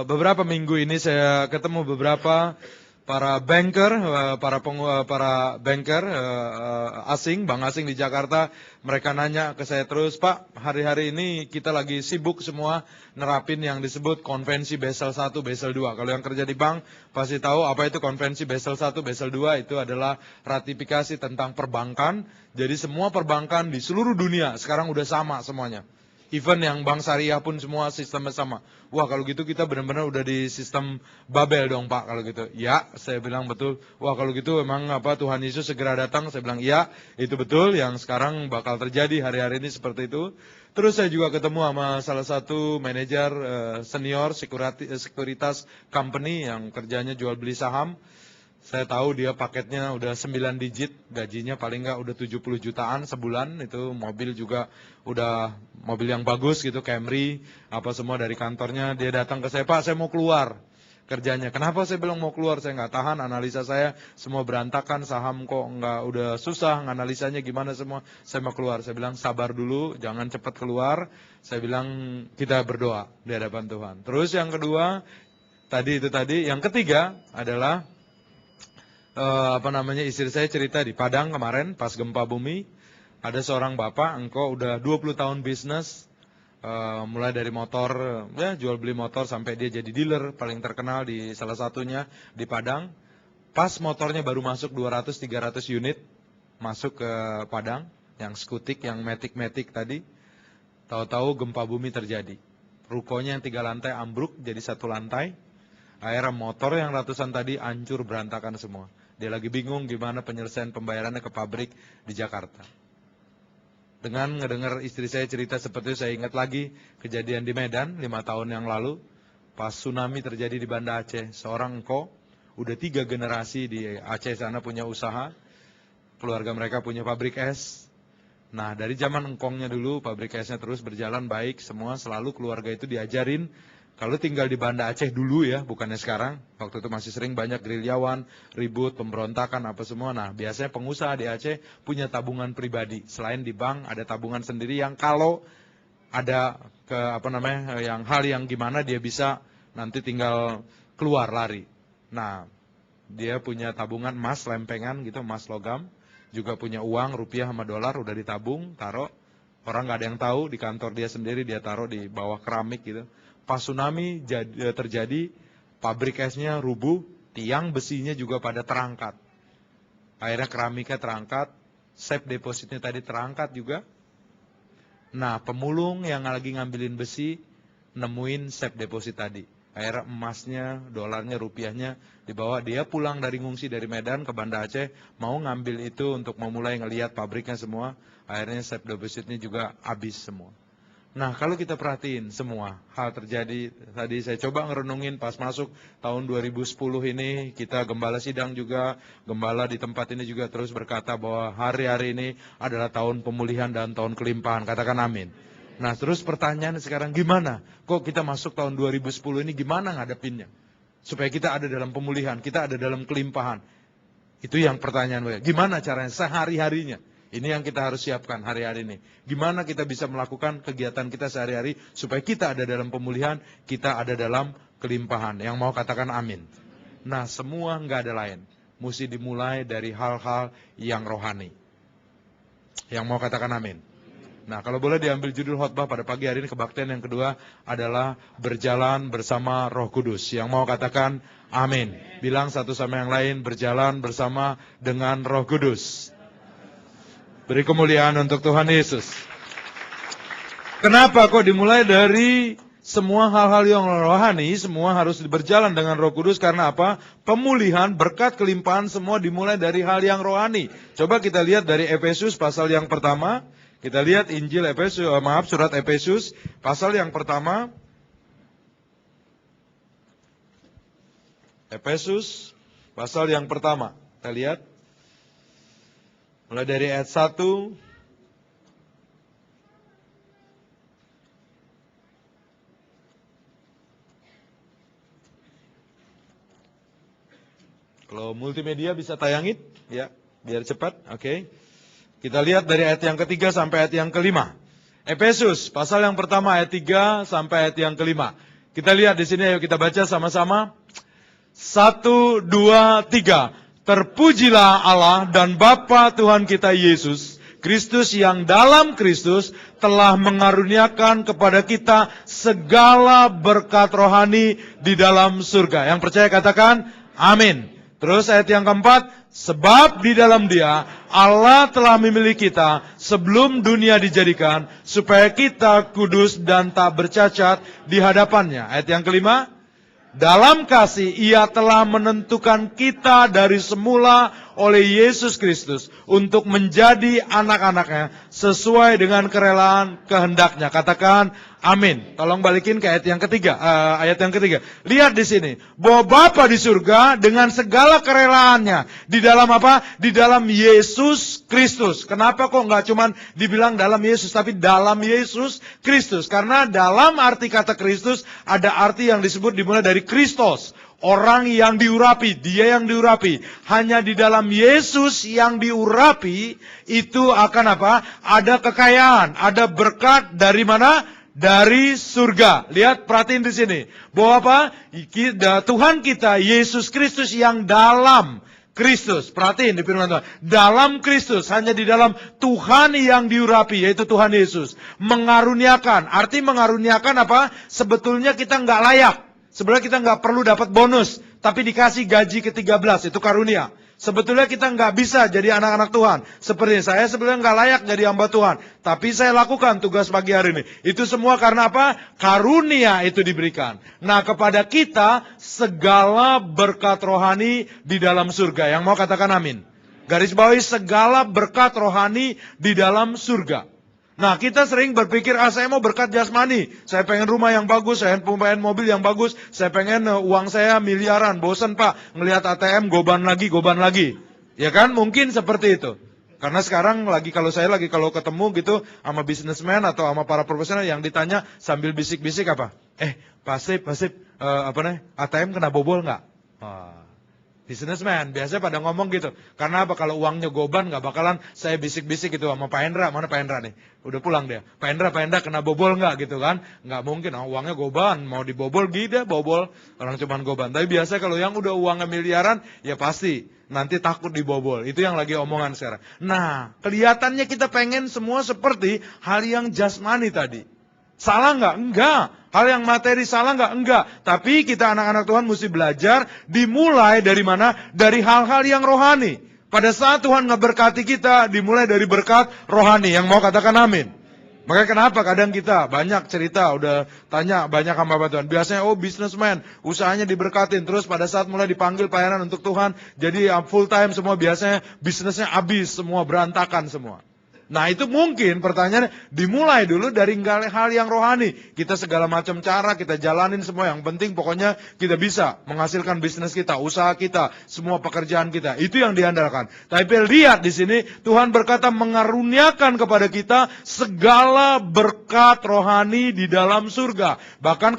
beberapa minggu ini saya ketemu beberapa para banker, para banker asing, bank asing di Jakarta. Mereka nanya ke saya terus, Pak, hari-hari ini kita lagi sibuk semua nerapin yang disebut konvensi Basel 1, Basel 2. Kalau yang kerja di bank pasti tahu apa itu konvensi Basel 1, Basel 2, itu adalah ratifikasi tentang perbankan. Jadi semua perbankan di seluruh dunia sekarang udah sama semuanya. Even yang bank syariah pun semua sistemnya sama. Wah, kalau gitu kita benar-benar udah di sistem Babel dong, Pak, kalau gitu. Ya, saya bilang betul. Wah, kalau gitu emang Tuhan Yesus segera datang. Saya bilang iya, itu betul yang sekarang bakal terjadi hari-hari ini seperti itu. Terus saya juga ketemu sama salah satu manajer senior sekuritas company yang kerjanya jual beli saham. Saya tahu dia paketnya udah 9 digit, gajinya paling nggak udah 70 jutaan sebulan, itu mobil juga udah mobil yang bagus gitu, Camry, apa semua dari kantornya. Dia datang ke saya, Pak, saya mau keluar kerjanya. Kenapa saya bilang mau keluar? Saya nggak tahan, analisa saya semua berantakan, saham kok nggak, udah susah, analisanya gimana semua. Saya mau keluar. Saya bilang sabar dulu, jangan cepat keluar. Saya bilang kita berdoa di hadapan Tuhan. Terus yang kedua, yang ketiga adalah istri saya cerita di Padang kemarin pas gempa bumi, ada seorang bapak, engkau udah 20 tahun bisnis, mulai dari motor, ya jual beli motor sampai dia jadi dealer paling terkenal di salah satunya di Padang. Pas motornya baru masuk 200-300 unit masuk ke Padang, yang skutik, yang metik tadi, tahu-tahu gempa bumi terjadi. Rukonya yang 3 lantai ambruk jadi 1 lantai. Akhirnya motor yang ratusan tadi hancur berantakan semua. Dia lagi bingung gimana penyelesaian pembayarannya ke pabrik di Jakarta. Dengan ngedengar istri saya cerita seperti itu, saya ingat lagi kejadian di Medan 5 tahun yang lalu. Pas tsunami terjadi di Banda Aceh, seorang engkau, udah 3 generasi di Aceh sana punya usaha. Keluarga mereka punya pabrik es. Nah, dari zaman engkongnya dulu, pabrik esnya terus berjalan baik, semua selalu keluarga itu diajarin. Kalau tinggal di Banda Aceh dulu ya, bukannya sekarang. Waktu itu masih sering banyak gerilyawan, ribut, pemberontakan, apa semua. Nah, biasanya pengusaha di Aceh punya tabungan pribadi. Selain di bank, ada tabungan sendiri yang kalau ada yang hal yang gimana dia bisa nanti tinggal keluar lari. Nah, dia punya tabungan emas lempengan gitu, emas logam. Juga punya uang, rupiah sama dolar, udah ditabung, taruh. Orang nggak ada yang tahu, di kantor dia sendiri dia taruh di bawah keramik gitu. Pas tsunami terjadi, pabrik esnya rubuh, tiang besinya juga pada terangkat. Akhirnya keramiknya terangkat, safe depositnya tadi terangkat juga. Nah, pemulung yang lagi ngambilin besi, nemuin safe deposit tadi. Akhirnya emasnya, dolarnya, rupiahnya dibawa. Dia pulang dari ngungsi dari Medan ke Banda Aceh, mau ngambil itu untuk memulai ngelihat pabriknya semua. Akhirnya safe depositnya juga habis semua. Nah, kalau kita perhatiin semua hal terjadi, tadi saya coba ngerenungin pas masuk tahun 2010 ini, kita gembala sidang juga, gembala di tempat ini juga terus berkata bahwa hari-hari ini adalah tahun pemulihan dan tahun kelimpahan, katakan amin. Nah, terus pertanyaan sekarang gimana? Kok kita masuk tahun 2010 ini gimana ngadepinnya? Supaya kita ada dalam pemulihan, kita ada dalam kelimpahan. Itu yang pertanyaan, gimana caranya sehari-harinya? Ini yang kita harus siapkan hari-hari ini. Gimana kita bisa melakukan kegiatan kita sehari-hari supaya kita ada dalam pemulihan, kita ada dalam kelimpahan. Yang mau katakan amin. Nah, semua nggak ada lain. Mesti dimulai dari hal-hal yang rohani. Yang mau katakan amin. Nah, kalau boleh diambil judul khotbah pada pagi hari ini, kebaktian yang kedua adalah berjalan bersama Roh Kudus. Yang mau katakan amin. Bilang satu sama yang lain, berjalan bersama dengan Roh Kudus. Beri kemuliaan untuk Tuhan Yesus. Kenapa kok dimulai dari semua hal-hal yang rohani, semua harus berjalan dengan Roh Kudus, karena apa? Pemulihan, berkat, kelimpahan semua dimulai dari hal yang rohani. Coba kita lihat dari Efesus pasal yang pertama. Kita lihat surat Efesus pasal yang pertama. Efesus pasal yang pertama. Kita lihat. Mulai dari ayat 1. Kalau multimedia bisa tayangin, ya, biar cepat. Oke. Kita lihat dari ayat yang ketiga sampai ayat yang kelima. Efesus, pasal yang pertama ayat 3 sampai ayat yang kelima. Kita lihat di sini, ayo kita baca sama-sama. 1, 2, 3. Terpujilah Allah dan Bapa Tuhan kita Yesus Kristus yang dalam Kristus telah mengaruniakan kepada kita segala berkat rohani di dalam surga. Yang percaya katakan amin. Terus ayat yang keempat, sebab di dalam Dia Allah telah memilih kita sebelum dunia dijadikan supaya kita kudus dan tak bercacat di hadapannya. Ayat yang kelima, dalam kasih Ia telah menentukan kita dari semula oleh Yesus Kristus untuk menjadi anak-anaknya sesuai dengan kerelaan kehendaknya. Katakan amin. Tolong balikin ke ayat yang ketiga. Lihat di sini bahwa Bapa di surga dengan segala kerelaannya di dalam apa? Di dalam Yesus Kristus. Kenapa kok nggak cuman dibilang dalam Yesus, tapi dalam Yesus Kristus? Karena dalam arti kata Kristus ada arti yang disebut dimulai dari Kristos. Orang yang diurapi, dia yang diurapi. Hanya di dalam Yesus yang diurapi, itu akan apa? Ada kekayaan, ada berkat dari mana? Dari surga. Lihat, perhatiin di sini. Bahwa apa? Tuhan kita, Yesus Kristus yang dalam Kristus. Perhatiin di firman Tuhan. Dalam Kristus, hanya di dalam Tuhan yang diurapi, yaitu Tuhan Yesus. Mengaruniakan. Arti mengaruniakan apa? Sebetulnya kita nggak layak. Sebenarnya kita nggak perlu dapat bonus, tapi dikasih gaji ke-13, itu karunia. Sebetulnya kita nggak bisa jadi anak-anak Tuhan. Seperti saya sebenarnya nggak layak jadi hamba Tuhan, tapi saya lakukan tugas pagi hari ini. Itu semua karena apa? Karunia itu diberikan. Nah, kepada kita segala berkat rohani di dalam surga. Yang mau katakan amin. Garis bawahi segala berkat rohani di dalam surga. Nah, kita sering berpikir, saya mau berkat jasmani. Saya pengen rumah yang bagus, saya pengen mobil yang bagus, saya pengen uang saya miliaran. Bosan Pak, ngelihat ATM goban lagi. Ya kan, mungkin seperti itu. Karena sekarang kalau ketemu gitu sama bisnismen atau sama para profesional yang ditanya sambil bisik-bisik apa? Pasif, ATM kena bobol nggak? Businessman, biasanya pada ngomong gitu. Karena apa? Kalau uangnya goban, gak bakalan saya bisik-bisik gitu sama Pak Hendra. Mana Pak Hendra nih? Udah pulang dia. Pak Hendra kena bobol gak gitu kan? Gak mungkin, uangnya goban. Mau dibobol, gila bobol. Orang cuman goban. Tapi biasa kalau yang udah uangnya miliaran, ya pasti nanti takut dibobol. Itu yang lagi omongan sekarang. Nah, kelihatannya kita pengen semua seperti hal yang jasmani tadi. Salah nggak? Enggak. Hal yang materi salah nggak? Enggak. Tapi kita anak-anak Tuhan mesti belajar dimulai dari mana? Dari hal-hal yang rohani. Pada saat Tuhan ngeberkati kita, dimulai dari berkat rohani. Yang mau katakan amin. Makanya kenapa kadang kita banyak cerita, udah tanya banyak hamba Tuhan. Biasanya businessman, usahanya diberkatin. Terus pada saat mulai dipanggil pelayanan untuk Tuhan, jadi full time semua biasanya bisnisnya habis, semua berantakan semua. Nah, itu mungkin pertanyaannya dimulai dulu dari hal yang rohani. Kita segala macam cara kita jalanin semua, yang penting pokoknya kita bisa menghasilkan bisnis kita, usaha kita, semua pekerjaan kita. Itu yang diandalkan. Tapi lihat di sini Tuhan berkata mengaruniakan kepada kita segala berkat rohani di dalam surga. Bahkan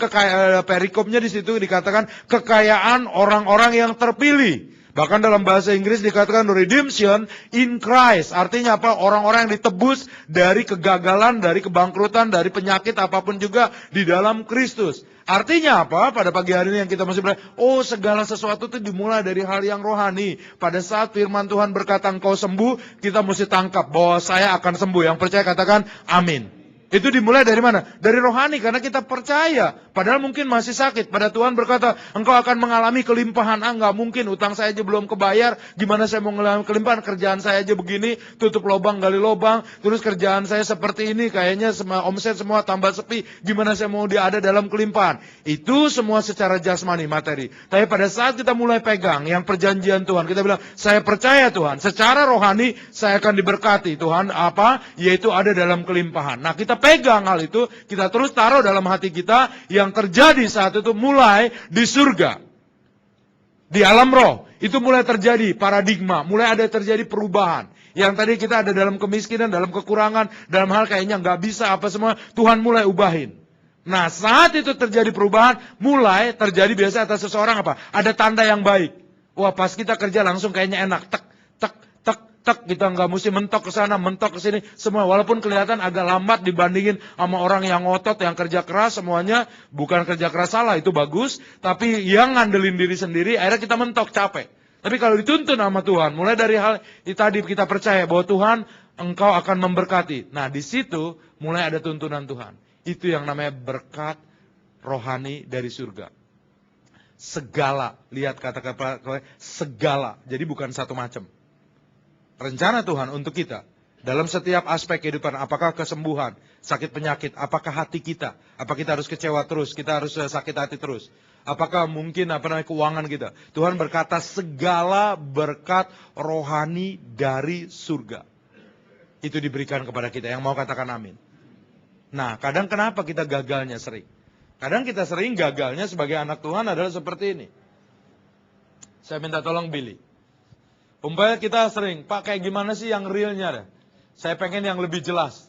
perikopnya di situ dikatakan kekayaan orang-orang yang terpilih. Bahkan dalam bahasa Inggris dikatakan redemption in Christ. Artinya apa? Orang-orang yang ditebus dari kegagalan, dari kebangkrutan, dari penyakit apapun juga di dalam Kristus. Artinya apa? Pada pagi hari ini yang kita masih belajar, segala sesuatu itu dimulai dari hal yang rohani. Pada saat firman Tuhan berkata engkau sembuh, kita mesti tangkap bahwa saya akan sembuh. Yang percaya katakan amin. Itu dimulai dari mana? Dari rohani, karena kita percaya. Padahal mungkin masih sakit. Pada Tuhan berkata, engkau akan mengalami kelimpahan. Enggak mungkin, utang saya aja belum kebayar. Gimana saya mau mengalami kelimpahan? Kerjaan saya aja begini, tutup lubang, gali lubang. Terus kerjaan saya seperti ini, kayaknya omset semua tambah sepi. Gimana saya mau ada dalam kelimpahan? Itu semua secara jasmani, materi. Tapi pada saat kita mulai pegang yang perjanjian Tuhan, kita bilang, saya percaya Tuhan. Secara rohani, saya akan diberkati. Tuhan apa? Yaitu ada dalam kelimpahan. Nah, kita pegang hal itu, kita terus taruh dalam hati kita, yang terjadi saat itu mulai di surga. Di alam roh, itu mulai terjadi paradigma, mulai ada terjadi perubahan. Yang tadi kita ada dalam kemiskinan, dalam kekurangan, dalam hal kayaknya nggak bisa apa semua, Tuhan mulai ubahin. Nah, saat itu terjadi perubahan, mulai terjadi biasa atas seseorang apa? Ada tanda yang baik. Wah, pas kita kerja langsung kayaknya enak, tek, tek, tek, kita nggak mesti mentok ke sana, mentok ke sini, semua. Walaupun kelihatan agak lambat dibandingin sama orang yang ngotot, yang kerja keras, semuanya bukan kerja keras salah, itu bagus. Tapi yang ngandelin diri sendiri, akhirnya kita mentok, capek. Tapi kalau dituntun sama Tuhan, mulai dari hal tadi kita percaya bahwa Tuhan, Engkau akan memberkati. Nah, di situ mulai ada tuntunan Tuhan. Itu yang namanya berkat rohani dari surga. Segala, lihat kata-kata segala, jadi bukan satu macam. Rencana Tuhan untuk kita, dalam setiap aspek kehidupan, apakah kesembuhan, sakit penyakit, apakah hati kita, apakah kita harus kecewa terus, kita harus sakit hati terus, apakah mungkin keuangan kita. Tuhan berkata segala berkat rohani dari surga. Itu diberikan kepada kita, yang mau katakan amin. Nah, kadang kenapa kita gagalnya sering? Kadang kita sering gagalnya sebagai anak Tuhan adalah seperti ini. Saya minta tolong Billy. Umpamanya kita sering, Pak kayak gimana sih yang realnya deh? Saya pengen yang lebih jelas.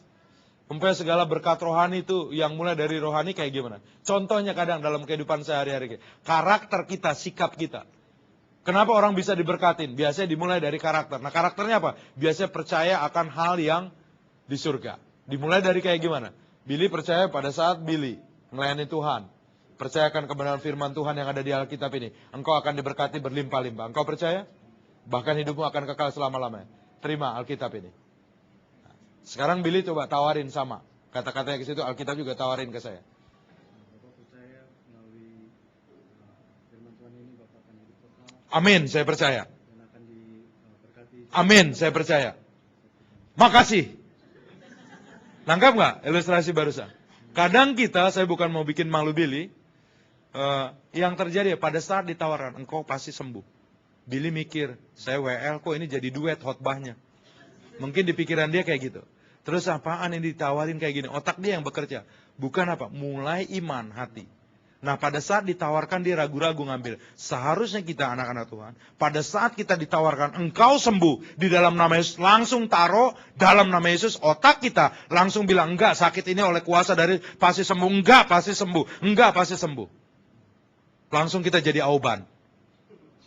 Umpamanya segala berkat rohani itu yang mulai dari rohani kayak gimana? Contohnya kadang dalam kehidupan sehari-hari. Karakter kita, sikap kita. Kenapa orang bisa diberkatin? Biasanya dimulai dari karakter. Nah karakternya apa? Biasanya percaya akan hal yang di surga. Dimulai dari kayak gimana? Billy percaya pada saat Billy melayani Tuhan, percayakan kebenaran firman Tuhan yang ada di Alkitab ini, engkau akan diberkati berlimpah-limpah. Engkau percaya? Bahkan hidupmu akan kekal selama-lamanya. Terima Alkitab ini. Sekarang Billy coba tawarin sama kata-katanya ke situ, Alkitab juga tawarin ke saya. Bapak percaya melalui firman Tuhan ini Bapak akan hidup kekal. Amin, saya percaya. Dan akan diberkati. Amin, saya percaya. Makasih. Nangkap nggak ilustrasi barusan? Kadang kita, saya bukan mau bikin malu Billy, yang terjadi pada saat ditawarkan, engkau pasti sembuh. Billy mikir, saya WL kok ini jadi duet khotbahnya. Mungkin di pikiran dia kayak gitu. Terus apaan ini ditawarin kayak gini? Otak dia yang bekerja. Bukan apa? Mulai iman hati. Nah pada saat ditawarkan dia ragu-ragu ngambil. Seharusnya kita anak-anak Tuhan, pada saat kita ditawarkan engkau sembuh di dalam nama Yesus, langsung taruh dalam nama Yesus, otak kita langsung bilang enggak, sakit ini oleh kuasa dari pasti sembuh, enggak pasti sembuh, enggak pasti sembuh. Langsung kita jadi auban.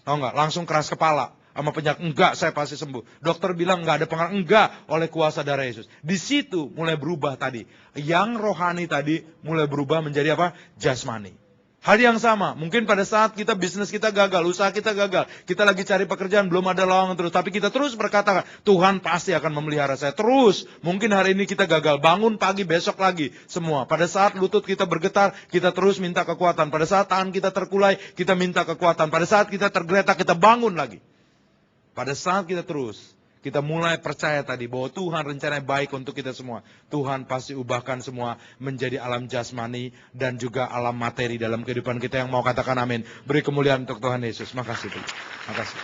Tahu enggak? Langsung keras kepala sama penyakit, enggak saya pasti sembuh. Dokter bilang enggak ada pengaruh, enggak oleh kuasa darah Yesus. Di situ mulai berubah tadi. Yang rohani tadi mulai berubah menjadi apa? Jasmani. Hal yang sama, mungkin pada saat kita bisnis kita gagal, usaha kita gagal, kita lagi cari pekerjaan, belum ada lowongan terus, tapi kita terus berkata, Tuhan pasti akan memelihara saya. Terus, mungkin hari ini kita gagal, bangun pagi, besok lagi, semua. Pada saat lutut kita bergetar, kita terus minta kekuatan. Pada saat tangan kita terkulai, kita minta kekuatan. Pada saat kita tergeletak, kita bangun lagi. Pada saat kita terus, kita mulai percaya tadi bahwa Tuhan rencananya baik untuk kita semua. Tuhan pasti ubahkan semua menjadi alam jasmani dan juga alam materi dalam kehidupan kita. Yang mau katakan amin. Beri kemuliaan untuk Tuhan Yesus. Makasih. Makasih.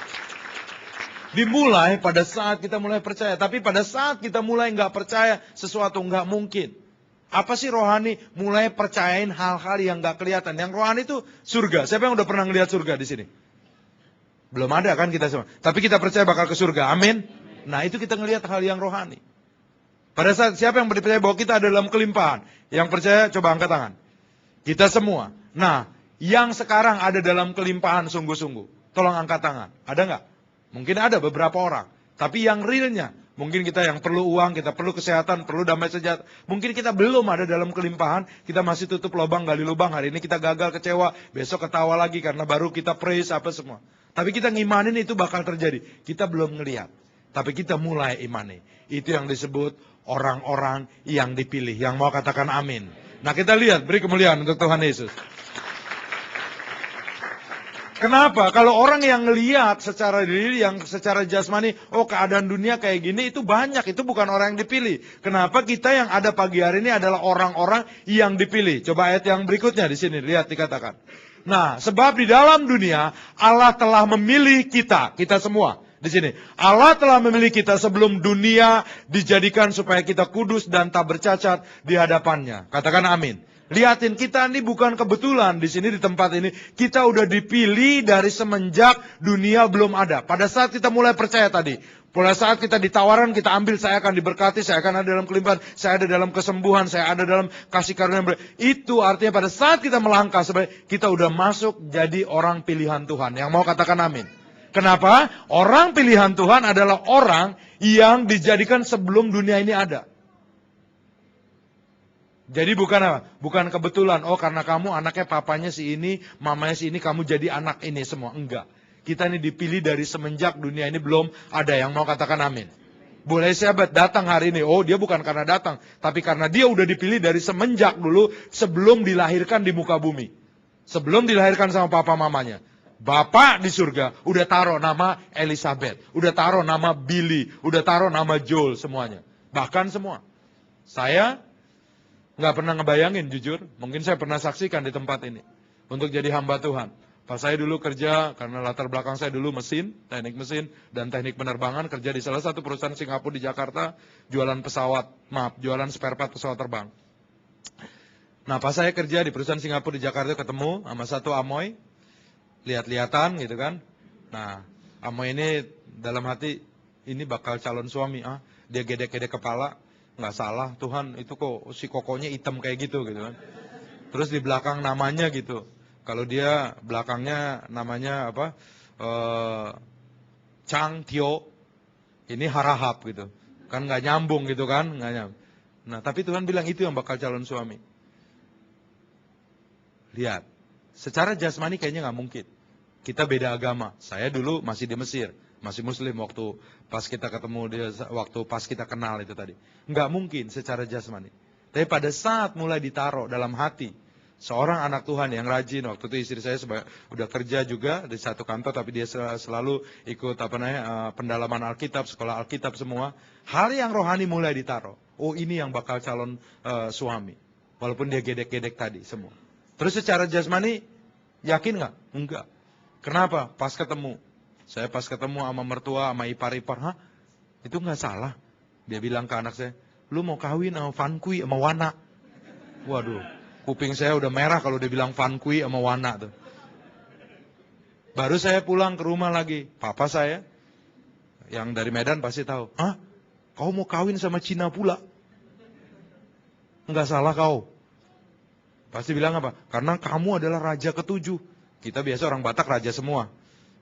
Dimulai pada saat kita mulai percaya. Tapi pada saat kita mulai nggak percaya, sesuatu nggak mungkin. Apa sih rohani? Mulai percayain hal-hal yang nggak kelihatan. Yang rohani itu surga. Siapa yang udah pernah ngelihat surga di sini? Belum ada kan kita semua. Tapi kita percaya bakal ke surga. Amin. Nah itu kita ngelihat hal yang rohani. Pada saat siapa yang percaya bahwa kita ada dalam kelimpahan? Yang percaya coba angkat tangan. Kita semua. Nah yang sekarang ada dalam kelimpahan sungguh-sungguh. Tolong angkat tangan. Ada nggak? Mungkin ada beberapa orang. Tapi yang realnya. Mungkin kita yang perlu uang, kita perlu kesehatan, perlu damai sejahtera. Mungkin kita belum ada dalam kelimpahan. Kita masih tutup lubang, gali lubang. Hari ini kita gagal, kecewa. Besok ketawa lagi karena baru kita praise apa semua. Tapi kita ngimanin itu bakal terjadi. Kita belum ngelihat. Tapi kita mulai imani. Itu yang disebut orang-orang yang dipilih. Yang mau katakan amin. Nah kita lihat, beri kemuliaan untuk Tuhan Yesus. Kenapa? Kalau orang yang ngelihat secara diri, yang secara jasmani, oh keadaan dunia kayak gini, itu banyak. Itu bukan orang yang dipilih. Kenapa kita yang ada pagi hari ini adalah orang-orang yang dipilih. Coba ayat yang berikutnya di sini, lihat dikatakan. Nah, sebab di dalam dunia, Allah telah memilih kita semua. Di sini, Allah telah memilih kita sebelum dunia dijadikan supaya kita kudus dan tak bercacat di hadapannya. Katakan amin. Lihatin, kita ini bukan kebetulan di sini di tempat ini. Kita udah dipilih dari semenjak dunia belum ada. Pada saat kita mulai percaya tadi. Pada saat kita ditawaran, kita ambil, saya akan diberkati, saya akan ada dalam kelimpahan, saya ada dalam kesembuhan, saya ada dalam kasih karunia. Itu artinya pada saat kita melangkah, sebenarnya kita udah masuk jadi orang pilihan Tuhan. Yang mau katakan amin. Kenapa? Orang pilihan Tuhan adalah orang yang dijadikan sebelum dunia ini ada. Jadi bukan apa? Bukan kebetulan, oh karena kamu anaknya papanya si ini, mamanya si ini, kamu jadi anak ini semua. Enggak. Kita ini dipilih dari semenjak dunia ini belum ada. Yang mau katakan amin? Boleh sahabat datang hari ini, oh dia bukan karena datang, tapi karena dia udah dipilih dari semenjak dulu, sebelum dilahirkan di muka bumi. Sebelum dilahirkan sama papa mamanya. Bapak di surga udah taruh nama Elizabeth, udah taruh nama Billy, udah taruh nama Joel semuanya. Bahkan semua. Saya nggak pernah ngebayangin jujur, mungkin saya pernah saksikan di tempat ini. Untuk jadi hamba Tuhan. Pas saya dulu kerja, karena latar belakang saya dulu mesin, teknik mesin, dan teknik penerbangan, kerja di salah satu perusahaan Singapura di Jakarta, jualan jualan spare part pesawat terbang. Nah pas saya kerja di perusahaan Singapura di Jakarta ketemu sama satu Amoy, lihat-lihatan gitu kan. Nah Amoy ini dalam hati, ini bakal calon suami, dia gedek-gedek kepala, nggak salah Tuhan itu kok si kokonya hitam kayak gitu kan. Terus di belakang namanya gitu. Kalau dia belakangnya namanya apa? Chang Tio. Ini Harahap gitu. Kan nggak nyambung gitu kan? Nggak nyambung. Nah, tapi Tuhan bilang itu yang bakal calon suami. Lihat. Secara jasmani kayaknya nggak mungkin. Kita beda agama. Saya dulu masih di Mesir. Masih muslim waktu pas kita ketemu dia, waktu pas kita kenal itu tadi. Nggak mungkin secara jasmani. Tapi pada saat mulai ditaruh dalam hati seorang anak Tuhan yang rajin, waktu itu istri saya udah kerja juga di satu kantor, tapi dia selalu ikut pendalaman Alkitab, sekolah Alkitab semua. Hal yang rohani mulai ditaruh. Oh ini yang bakal calon suami. Walaupun dia gedek-gedek tadi semua. Terus secara jasmani, yakin nggak? Enggak. Kenapa? Pas ketemu. Saya pas ketemu sama mertua, sama ipar-ipar, itu nggak salah. Dia bilang ke anak saya, lu mau kawin sama Van Kui sama Wana. Waduh. Kuping saya udah merah kalau dia bilang Van Kui sama Wana tuh. Baru saya pulang ke rumah lagi. Papa saya, yang dari Medan pasti tahu. Kau mau kawin sama Cina pula? Enggak salah kau. Pasti bilang apa? Karena kamu adalah raja ketujuh. Kita biasa orang Batak raja semua.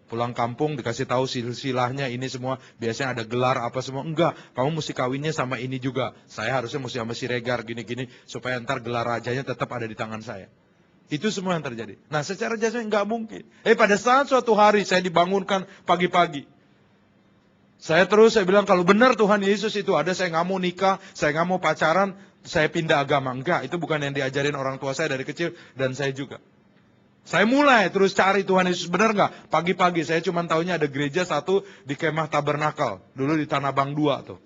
Pulang kampung dikasih tahu silsilahnya ini semua. Biasanya ada gelar apa semua. Enggak, kamu mesti kawinnya sama ini juga. Saya harusnya mesti sama Siregar gini-gini. Supaya ntar gelar rajanya tetap ada di tangan saya. Itu semua yang terjadi. Nah secara jasmani enggak mungkin. Pada saat suatu hari saya dibangunkan pagi-pagi. Saya bilang kalau benar Tuhan Yesus itu ada, saya nggak mau nikah, saya nggak mau pacaran, saya pindah agama. Enggak, itu bukan yang diajarin orang tua saya dari kecil dan saya juga. Saya mulai terus cari Tuhan Yesus, benar nggak? Pagi-pagi saya cuma tahunya ada gereja satu di Kemah Tabernakel. Dulu di Tanah Abang 2 tuh.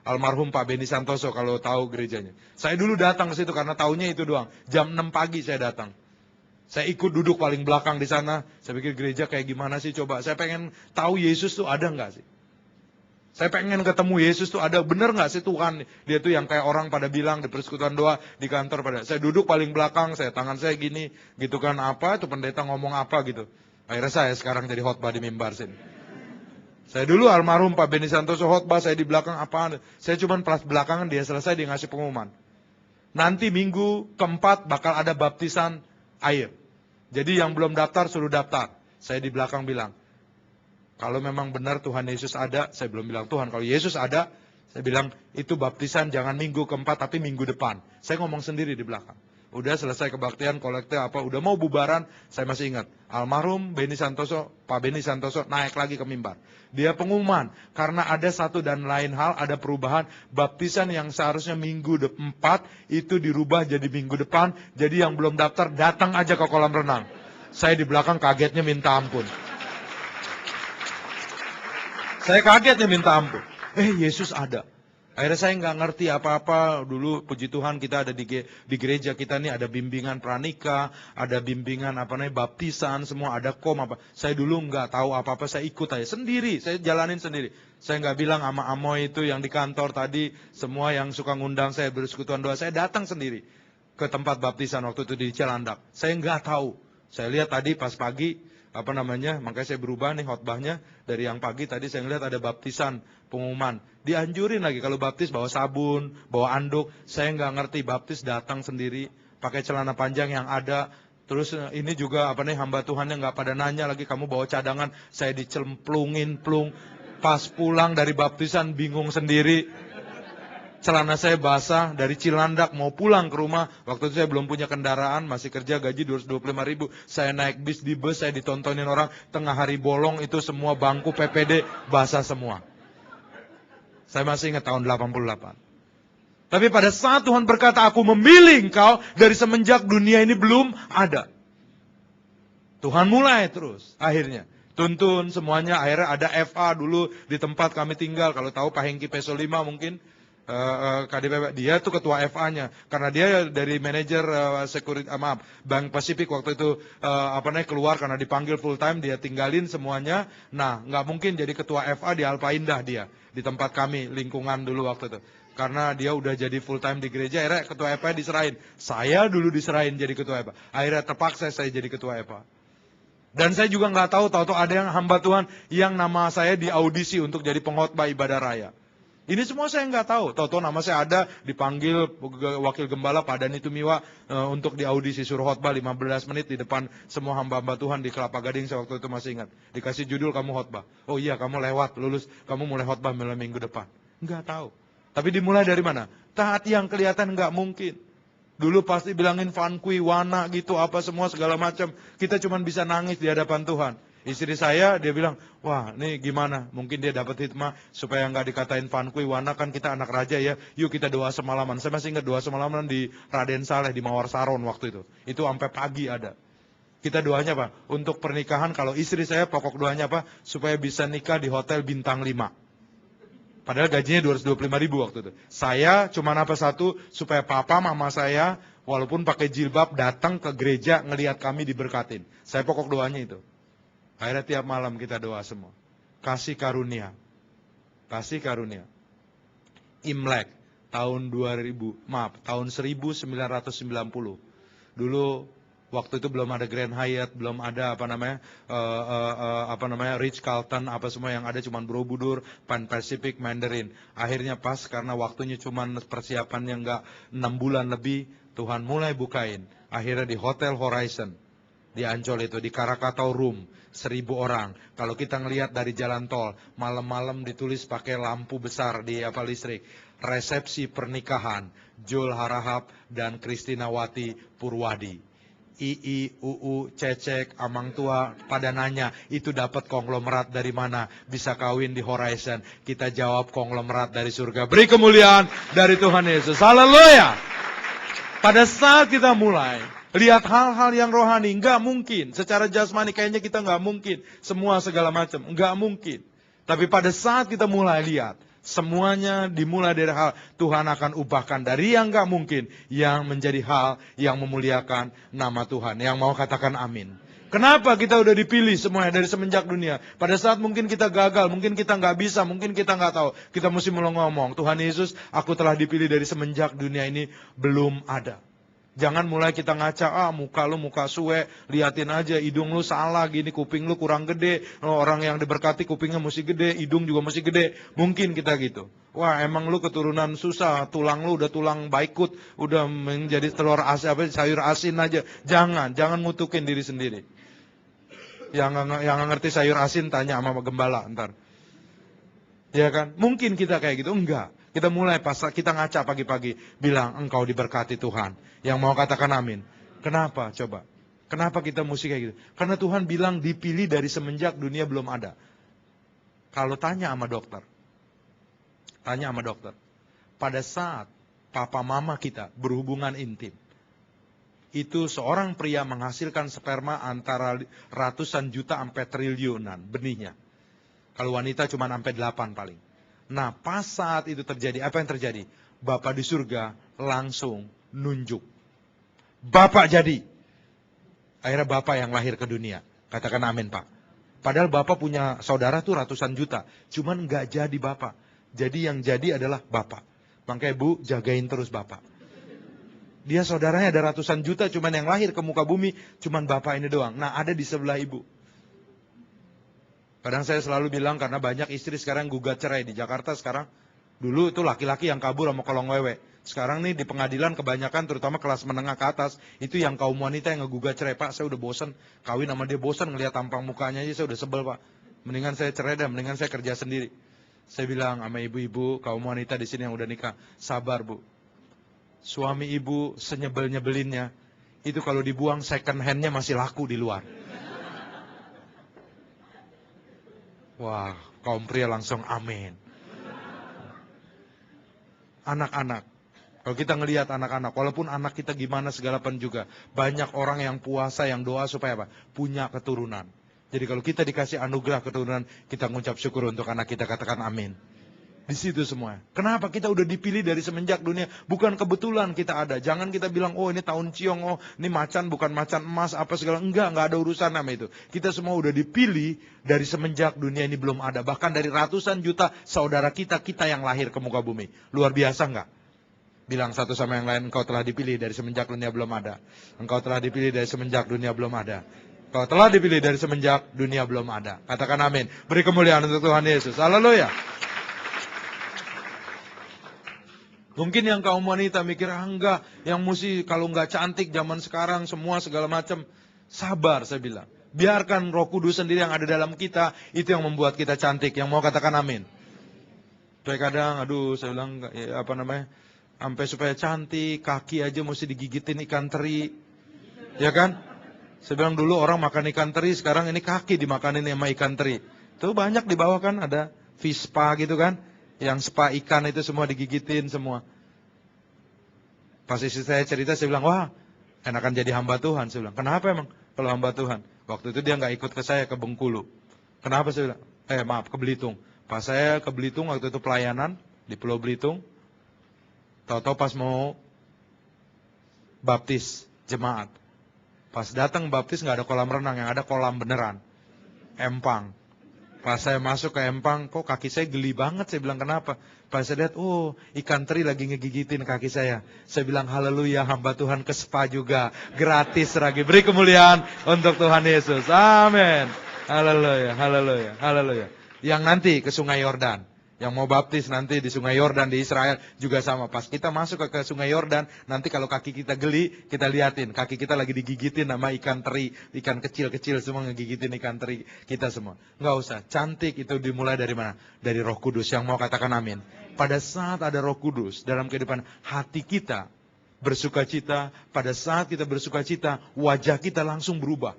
Almarhum Pak Beni Santoso kalau tahu gerejanya. Saya dulu datang ke situ karena tahunya itu doang. Jam 6 pagi saya datang. Saya ikut duduk paling belakang di sana. Saya pikir gereja kayak gimana sih coba. Saya pengen tahu Yesus tuh ada nggak sih? Saya pengen ketemu Yesus tuh ada, bener nggak sih Tuhan? Dia tuh yang kayak orang pada bilang di persekutuan doa di kantor pada. Saya duduk paling belakang, tangan saya gini, gitu kan apa? Itu pendeta ngomong apa gitu. Akhirnya saya sekarang jadi khotbah di mimbar sini. Saya dulu almarhum Pak Beni Santoso khotbah, saya di belakang apaan? Saya cuma pas belakangan dia selesai dia ngasih pengumuman. Nanti minggu keempat bakal ada baptisan air. Jadi yang belum daftar suruh daftar. Saya di belakang bilang. Kalau memang benar Tuhan Yesus ada, saya belum bilang Tuhan, kalau Yesus ada, saya bilang itu baptisan jangan minggu keempat tapi minggu depan. Saya ngomong sendiri di belakang. Udah selesai kebaktian, kolekte apa, udah mau bubaran, saya masih ingat. Almarhum Beni Santoso, Pak Beni Santoso naik lagi ke mimbar. Dia pengumuman, karena ada satu dan lain hal, ada perubahan, baptisan yang seharusnya minggu 4, itu dirubah jadi minggu depan, jadi yang belum daftar datang aja ke kolam renang. Saya di belakang kagetnya minta ampun. Saya kagetnya minta ampun. Yesus ada. Akhirnya saya nggak ngerti apa-apa. Dulu puji Tuhan kita ada di gereja kita nih ada bimbingan pranikah, ada bimbingan baptisan, semua ada apa. Saya dulu nggak tahu apa-apa, saya ikut aja sendiri, saya jalanin sendiri. Saya nggak bilang sama Amoy itu yang di kantor tadi, semua yang suka ngundang saya bersekutuan doa, saya datang sendiri ke tempat baptisan waktu itu di Cilandak. Saya nggak tahu. Saya lihat tadi pas pagi makanya saya berubah nih khotbahnya dari yang pagi tadi saya lihat ada baptisan pengumuman. Dianjurin lagi kalau baptis bawa sabun, bawa anduk. Saya nggak ngerti baptis datang sendiri, pakai celana panjang yang ada Terus ini juga hamba Tuhannya nggak pada nanya lagi, kamu bawa cadangan, saya dicemplungin plung. Pas pulang dari baptisan bingung sendiri. Celana saya basah dari Cilandak mau pulang ke rumah. Waktu itu saya belum punya kendaraan, masih kerja gaji 225.000. Saya naik bis, di bus saya ditontonin orang, tengah hari bolong itu semua bangku PPD basah semua. Saya masih ingat tahun 88. Tapi pada saat Tuhan berkata, aku memilih engkau dari semenjak dunia ini belum ada. Tuhan mulai terus akhirnya. Tuntun semuanya, akhirnya ada FA dulu di tempat kami tinggal. Kalau tahu Pak Hengki Peso 5 mungkin. KDP, dia tuh ketua FA-nya karena dia dari manajer Bank Pasifik waktu itu keluar karena dipanggil full time, dia tinggalin semuanya. Nah, nggak mungkin jadi ketua FA di Alpha Indah dia di tempat kami lingkungan dulu waktu itu karena dia udah jadi full time di gereja. Akhirnya ketua FA diserahin, saya dulu diserahin jadi ketua FA, akhirnya terpaksa saya jadi ketua FA. Dan saya juga nggak tahu ada yang hamba Tuhan yang nama saya diaudisi untuk jadi pengkhotbah ibadah raya. Ini semua saya nggak tahu. Tahu-tahu nama saya ada, dipanggil wakil gembala Pak Dani Tumiwa untuk diaudisi suruh khotbah 15 menit di depan semua hamba-hamba Tuhan di Kelapa Gading. Saya waktu itu masih ingat. Dikasih judul, kamu khotbah. Oh iya, kamu lewat, lulus, kamu mulai khotbah mulai minggu depan. Nggak tahu. Tapi dimulai dari mana? Taat yang kelihatan nggak mungkin. Dulu pasti bilangin fankui, wana gitu, apa semua segala macam. Kita cuma bisa nangis di hadapan Tuhan. Istri saya, dia bilang, wah ini gimana? Mungkin dia dapat hikmah supaya nggak dikatain fankui, wana, kan kita anak raja ya. Yuk kita doa semalaman. Saya masih ingat doa semalaman di Raden Saleh, di Mawar Saron waktu itu. Itu sampai pagi ada. Kita doanya apa? Untuk pernikahan, kalau istri saya pokok doanya apa? Supaya bisa nikah di hotel bintang 5. Padahal gajinya 225.000 waktu itu. Saya cuma satu, supaya papa mama saya walaupun pakai jilbab datang ke gereja ngelihat kami diberkatin. Saya pokok doanya itu. Akhirnya tiap malam kita doa semua. Kasih karunia. Kasih karunia. Imlek tahun 1990. Dulu waktu itu belum ada Grand Hyatt, belum ada Ritz Carlton, apa semua yang ada cuma Borobudur, Pan Pacific, Mandarin. Akhirnya pas karena waktunya cuma persiapannya nggak 6 bulan lebih, Tuhan mulai bukain. Akhirnya di Hotel Horizon di Ancol itu, di Krakatau Room, 1.000 orang. Kalau kita ngelihat dari jalan tol, malam-malam ditulis pakai lampu besar di listrik. Resepsi pernikahan Jul Harahap dan Kristina Wati Purwadi. Ii, Uu, Cecek, Amang Tua pada nanya, itu dapat konglomerat dari mana? Bisa kawin di Horizon. Kita jawab, konglomerat dari surga. Beri kemuliaan dari Tuhan Yesus. Haleluya. Pada saat kita mulai lihat hal-hal yang rohani, nggak mungkin. Secara jasmani kayaknya kita nggak mungkin. Semua segala macam, nggak mungkin. Tapi pada saat kita mulai lihat, semuanya dimulai dari hal Tuhan akan ubahkan dari yang nggak mungkin, yang menjadi hal yang memuliakan nama Tuhan. Yang mau katakan amin. Kenapa kita udah dipilih semuanya dari semenjak dunia? Pada saat mungkin kita gagal, mungkin kita nggak bisa, mungkin kita nggak tahu. Kita mesti mulai ngomong, Tuhan Yesus, aku telah dipilih dari semenjak dunia ini belum ada. Jangan mulai kita ngaca, muka lu muka suwe, liatin aja hidung lu salah gini, kuping lu kurang gede, orang yang diberkati kupingnya mesti gede, hidung juga mesti gede. Mungkin kita gitu. Wah, emang lu keturunan susah, tulang lu udah tulang baikut, udah menjadi telur asin, sayur asin aja. Jangan ngutukin diri sendiri. Yang nggak ngerti sayur asin tanya sama gembala ntar. Ya kan? Mungkin kita kayak gitu, enggak. Kita mulai pas kita ngaca pagi-pagi, bilang engkau diberkati Tuhan. Yang mau katakan amin. Kenapa coba? Kenapa kita mesti kayak gitu? Karena Tuhan bilang dipilih dari semenjak dunia belum ada. Kalau tanya sama dokter. Pada saat papa mama kita berhubungan intim. Itu seorang pria menghasilkan sperma antara ratusan juta sampai triliunan benihnya. Kalau wanita cuma sampai 8 paling. Nah, pas saat itu terjadi, apa yang terjadi? Bapa di surga langsung nunjuk. Bapak jadi. Akhirnya Bapak yang lahir ke dunia. Katakan amin, Pak. Padahal Bapak punya saudara tuh ratusan juta. Cuman nggak jadi Bapak. Jadi yang jadi adalah Bapak. Makanya Bu, jagain terus Bapak. Dia saudaranya ada ratusan juta, cuman yang lahir ke muka bumi, cuman Bapak ini doang. Nah, ada di sebelah Ibu. Kadang saya selalu bilang karena banyak istri sekarang gugat cerai di Jakarta sekarang. Dulu itu laki-laki yang kabur sama kolong wewe. Sekarang nih di pengadilan kebanyakan terutama kelas menengah ke atas, itu yang kaum wanita yang ngegugat cerai. Pak, saya udah bosan kawin sama dia, bosan ngelihat tampang mukanya aja, saya udah sebel Pak. Mendingan saya cerai dah, mendingan saya kerja sendiri. Saya bilang sama ibu-ibu, kaum wanita di sini yang udah nikah, sabar Bu. Suami ibu senyebel-nyebelinnya, itu kalau dibuang second hand-nya masih laku di luar. Wah, kaum pria langsung amin. Anak-anak. Kalau kita ngelihat anak-anak, walaupun anak kita gimana segala pun juga, banyak orang yang puasa, yang doa supaya apa? Punya keturunan. Jadi kalau kita dikasih anugerah keturunan, kita mengucap syukur untuk anak kita, katakan amin. Di situ semua. Kenapa kita udah dipilih dari semenjak dunia? Bukan kebetulan kita ada. Jangan kita bilang, oh ini tahun ciong, oh ini macan, bukan macan emas, apa segala. Enggak ada urusan sama itu. Kita semua udah dipilih dari semenjak dunia ini belum ada. Bahkan dari ratusan juta saudara kita yang lahir ke muka bumi. Luar biasa enggak? Bilang satu sama yang lain, engkau telah dipilih dari semenjak dunia belum ada. Engkau telah dipilih dari semenjak dunia belum ada. Engkau telah dipilih dari semenjak dunia belum ada. Katakan amin. Beri kemuliaan untuk Tuhan Yesus. Haleluya. Mungkin yang kaum wanita mikir, enggak, yang mesti kalau enggak cantik zaman sekarang semua segala macam. Sabar saya bilang. Biarkan Roh Kudus sendiri yang ada dalam kita, itu yang membuat kita cantik. Yang mau katakan amin. Supaya kadang, saya bilang, sampai supaya cantik, kaki aja mesti digigitin ikan teri. Ya kan? Saya bilang dulu orang makan ikan teri, sekarang ini kaki dimakanin sama ikan teri. Tuh banyak di bawah kan ada fish spa gitu kan. Yang spa ikan itu semua digigitin semua. Pas istri saya cerita, saya bilang, wah enakan jadi hamba Tuhan. Saya bilang, kenapa emang kalau hamba Tuhan? Waktu itu dia nggak ikut ke saya ke Bengkulu. Kenapa saya bilang? Ke Belitung. Pas saya ke Belitung waktu itu pelayanan di Pulau Belitung. Tahu-tahu pas mau baptis jemaat. Pas datang baptis nggak ada kolam renang, yang ada kolam beneran. Empang. Pas saya masuk ke empang, kok kaki saya geli banget. Saya bilang kenapa? Pas saya lihat, ikan teri lagi ngegigitin kaki saya. Saya bilang haleluya, hamba Tuhan ke spa juga. Gratis lagi. Beri kemuliaan untuk Tuhan Yesus. Amin. Haleluya, haleluya, haleluya. Yang nanti ke Sungai Yordan. Yang mau baptis nanti di Sungai Yordan di Israel juga sama. Pas kita masuk ke Sungai Yordan, nanti kalau kaki kita geli, kita liatin. Kaki kita lagi digigitin sama ikan teri. Ikan kecil-kecil semua ngegigitin ikan teri kita semua. Nggak usah. Cantik itu dimulai dari mana? Dari Roh Kudus. Yang mau katakan amin. Pada saat ada Roh Kudus dalam kehidupan hati kita bersukacita. Pada saat kita bersukacita, wajah kita langsung berubah.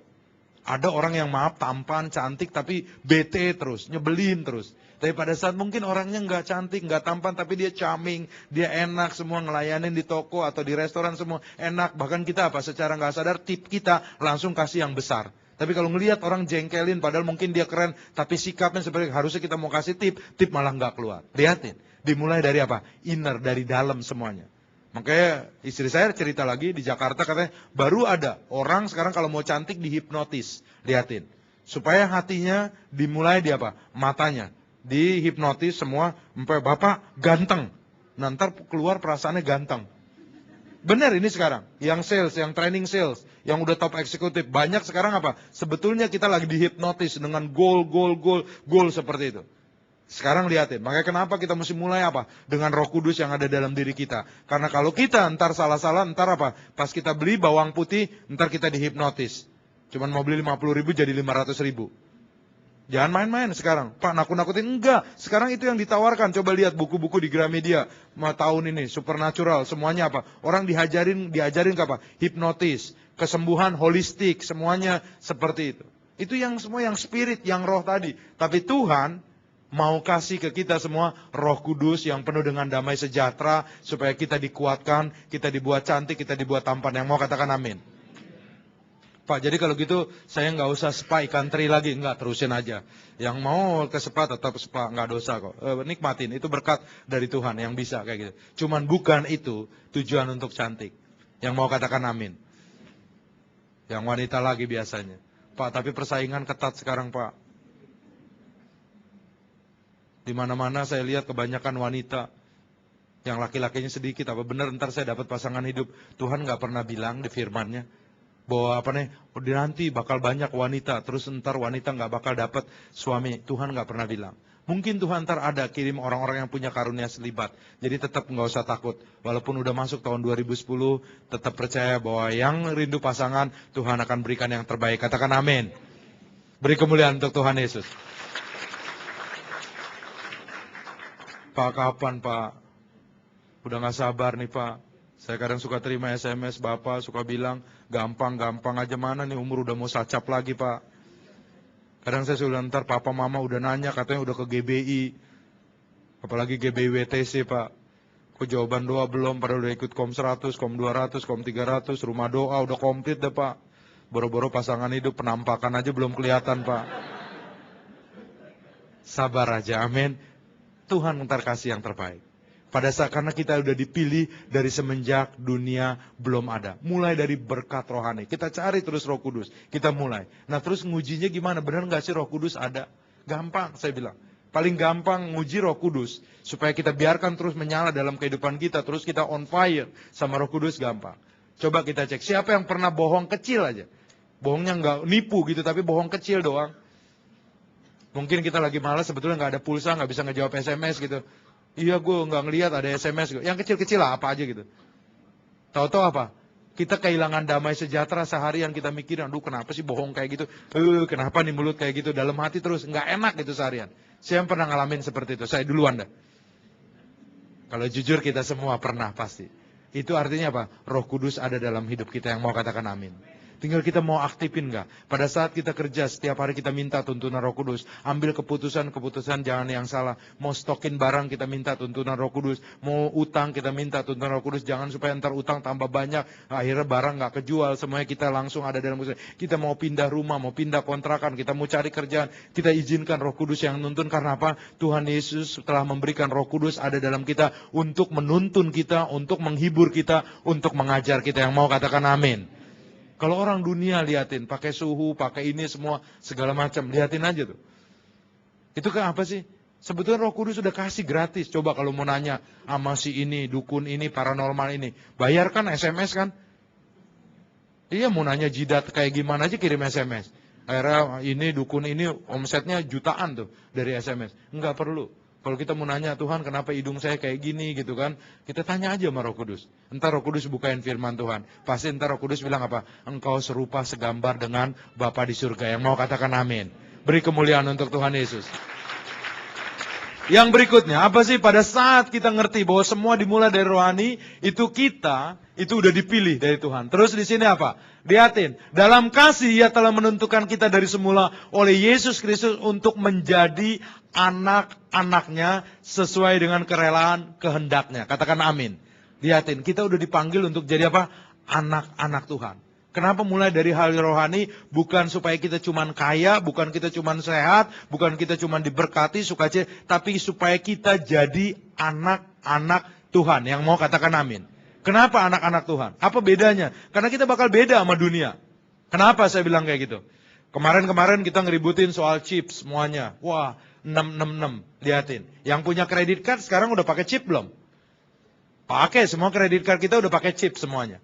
Ada orang yang tampan, cantik, tapi bete terus, nyebelin terus. Tapi pada saat mungkin orangnya nggak cantik, nggak tampan, tapi dia charming, dia enak, semua ngelayanin di toko atau di restoran semua enak. Bahkan kita secara nggak sadar tip kita langsung kasih yang besar. Tapi kalau ngelihat orang jengkelin, padahal mungkin dia keren, tapi sikapnya seperti harusnya kita mau kasih tip malah nggak keluar. Lihatin, dimulai dari apa? Inner, dari dalam semuanya. Makanya istri saya cerita lagi di Jakarta katanya baru ada orang sekarang kalau mau cantik dihipnotis. Lihatin. Supaya hatinya dimulai di apa? Matanya. Dihipnotis semua. Sampai bapak ganteng. Nanti keluar perasaannya ganteng. Benar ini sekarang. Yang sales, yang training sales. Yang udah top eksekutif. Banyak sekarang apa? Sebetulnya kita lagi dihipnotis dengan goal seperti itu. Sekarang lihatin, makanya kenapa kita mesti mulai apa? Dengan Roh Kudus yang ada dalam diri kita. Karena kalau kita ntar salah-salah, ntar apa? Pas kita beli bawang putih, ntar kita dihipnotis. Cuman mau beli 50.000 jadi 500.000. Jangan main-main sekarang. Pak, nakut-nakutin. Enggak, sekarang itu yang ditawarkan. Coba lihat buku-buku di Gramedia. Tahun ini, supernatural, semuanya apa? Orang diajarin ke apa? Hipnotis, kesembuhan holistik, semuanya seperti itu. Itu yang semua yang spirit, yang roh tadi. Tapi Tuhan mau kasih ke kita semua Roh Kudus yang penuh dengan damai sejahtera supaya kita dikuatkan, kita dibuat cantik, kita dibuat tampan. Yang mau katakan amin. Pak, jadi kalau gitu saya nggak usah spa ikan teri lagi, nggak, terusin aja. Yang mau ke spa tetap spa, nggak dosa kok. Nikmatin, itu berkat dari Tuhan yang bisa kayak gitu. Cuman bukan itu tujuan untuk cantik. Yang mau katakan amin. Yang wanita lagi biasanya. Pak, tapi persaingan ketat sekarang Pak. Di mana-mana saya lihat kebanyakan wanita yang laki-lakinya sedikit. Apa benar ntar saya dapat pasangan hidup? Tuhan nggak pernah bilang di firman-Nya bahwa nanti bakal banyak wanita, terus ntar wanita nggak bakal dapat suami. Tuhan nggak pernah bilang. Mungkin Tuhan ntar ada kirim orang-orang yang punya karunia selibat. Jadi tetap nggak usah takut. Walaupun udah masuk tahun 2010, tetap percaya bahwa yang rindu pasangan, Tuhan akan berikan yang terbaik. Katakan amin. Beri kemuliaan untuk Tuhan Yesus. Pak, kapan Pak? Udah gak sabar nih Pak. Saya kadang suka terima SMS Bapak, suka bilang, gampang aja, mana nih umur udah mau sacap lagi Pak. Kadang saya sudah ntar Papa Mama udah nanya, katanya udah ke GBI. Apalagi GBI WTC Pak. Kok jawaban doa belum, padahal udah ikut KOM 100, KOM 200, KOM 300, rumah doa udah komplit deh Pak. Boro-boro pasangan hidup, penampakan aja belum kelihatan Pak. Sabar aja, amin. Tuhan ntar kasih yang terbaik. Pada saat karena kita udah dipilih dari semenjak dunia belum ada. Mulai dari berkat rohani. Kita cari terus Roh Kudus. Kita mulai. Nah terus ngujinya gimana? Benar nggak sih Roh Kudus ada? Gampang saya bilang. Paling gampang nguji Roh Kudus. Supaya kita biarkan terus menyala dalam kehidupan kita. Terus kita on fire sama Roh Kudus gampang. Coba kita cek. Siapa yang pernah bohong kecil aja? Bohongnya nggak nipu gitu. Tapi bohong kecil doang. Mungkin kita lagi malas sebetulnya nggak ada pulsa. Nggak bisa ngejawab SMS gitu. Iya gue nggak ngelihat ada SMS. Yang kecil-kecil lah apa aja gitu. Tahu-tahu apa? Kita kehilangan damai sejahtera seharian kita mikirin. Aduh kenapa sih bohong kayak gitu. Kenapa nih mulut kayak gitu. Dalam hati terus. Nggak enak gitu seharian. Siapa pernah ngalamin seperti itu? Saya duluan dah. Kalau jujur kita semua pernah pasti. Itu artinya apa? Roh Kudus ada dalam hidup kita yang mau katakan amin. Tinggal kita mau aktifin nggak? Pada saat kita kerja, setiap hari kita minta tuntunan Roh Kudus. Ambil keputusan jangan yang salah. Mau stokin barang, kita minta tuntunan Roh Kudus. Mau utang, kita minta tuntunan Roh Kudus. Jangan supaya ntar utang tambah banyak. Akhirnya barang nggak kejual. Semuanya kita langsung ada dalam usaha. Kita mau pindah rumah, mau pindah kontrakan. Kita mau cari kerjaan. Kita izinkan Roh Kudus yang nuntun. Karena apa? Tuhan Yesus telah memberikan Roh Kudus ada dalam kita. Untuk menuntun kita, untuk menghibur kita, untuk mengajar kita. Yang mau katakan amin. Kalau orang dunia liatin, pakai suhu, pakai ini semua, segala macam, liatin aja tuh. Itu kan apa sih? Sebetulnya Roh Kudus sudah kasih gratis. Coba kalau mau nanya, sama si ini, dukun ini, paranormal ini. Bayar kan SMS kan? Iya mau nanya jidat kayak gimana aja kirim SMS. Akhirnya ini, dukun ini, omsetnya jutaan tuh dari SMS. Enggak perlu. Kalau kita mau nanya, Tuhan kenapa hidung saya kayak gini gitu kan. Kita tanya aja sama Roh Kudus. Entar Roh Kudus bukain firman Tuhan. Pasti entar Roh Kudus bilang apa? Engkau serupa segambar dengan Bapa di surga. Yang mau katakan amin. Beri kemuliaan untuk Tuhan Yesus. Yang berikutnya, apa sih pada saat kita ngerti bahwa semua dimulai dari rohani, itu kita, itu udah dipilih dari Tuhan. Terus di sini apa? Lihatin, dalam kasih Ia telah menentukan kita dari semula oleh Yesus Kristus untuk menjadi anak-anaknya sesuai dengan kerelaan kehendaknya. Katakan amin. Lihatin, kita udah dipanggil untuk jadi apa? Anak-anak Tuhan. Kenapa mulai dari hal rohani? Bukan supaya kita cuman kaya, bukan kita cuman sehat, bukan kita cuman diberkati, sukacita, tapi supaya kita jadi anak-anak Tuhan. Yang mau katakan amin. Kenapa anak-anak Tuhan? Apa bedanya? Karena kita bakal beda sama dunia. Kenapa saya bilang kayak gitu? Kemarin-kemarin kita ngeributin soal chip semuanya. Wah, 666. Lihatin. Yang punya kredit card sekarang udah pakai chip belum? Pakai, semua kredit card kita udah pakai chip semuanya.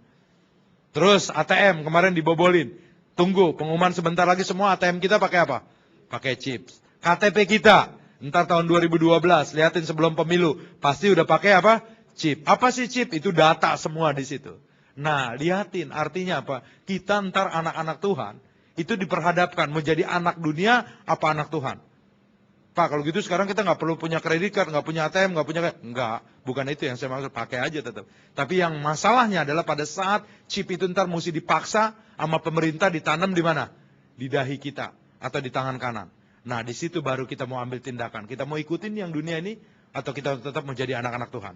Terus ATM kemarin dibobolin. Tunggu, pengumuman sebentar lagi semua ATM kita pakai apa? Pakai chip. KTP kita, ntar tahun 2012, lihatin sebelum pemilu. Pasti udah pakai apa? Chip. Apa sih chip? Itu data semua di situ. Nah, lihatin artinya apa? Kita ntar anak-anak Tuhan, itu diperhadapkan menjadi anak dunia apa anak Tuhan. Pak, kalau gitu sekarang kita nggak perlu punya kredit card, nggak punya ATM, nggak punya... Enggak, bukan itu yang saya maksud, pakai aja tetap. Tapi yang masalahnya adalah pada saat chip itu ntar mesti dipaksa sama pemerintah ditanam di mana? Di dahi kita atau di tangan kanan. Nah, di situ baru kita mau ambil tindakan. Kita mau ikutin yang dunia ini atau kita tetap menjadi anak-anak Tuhan?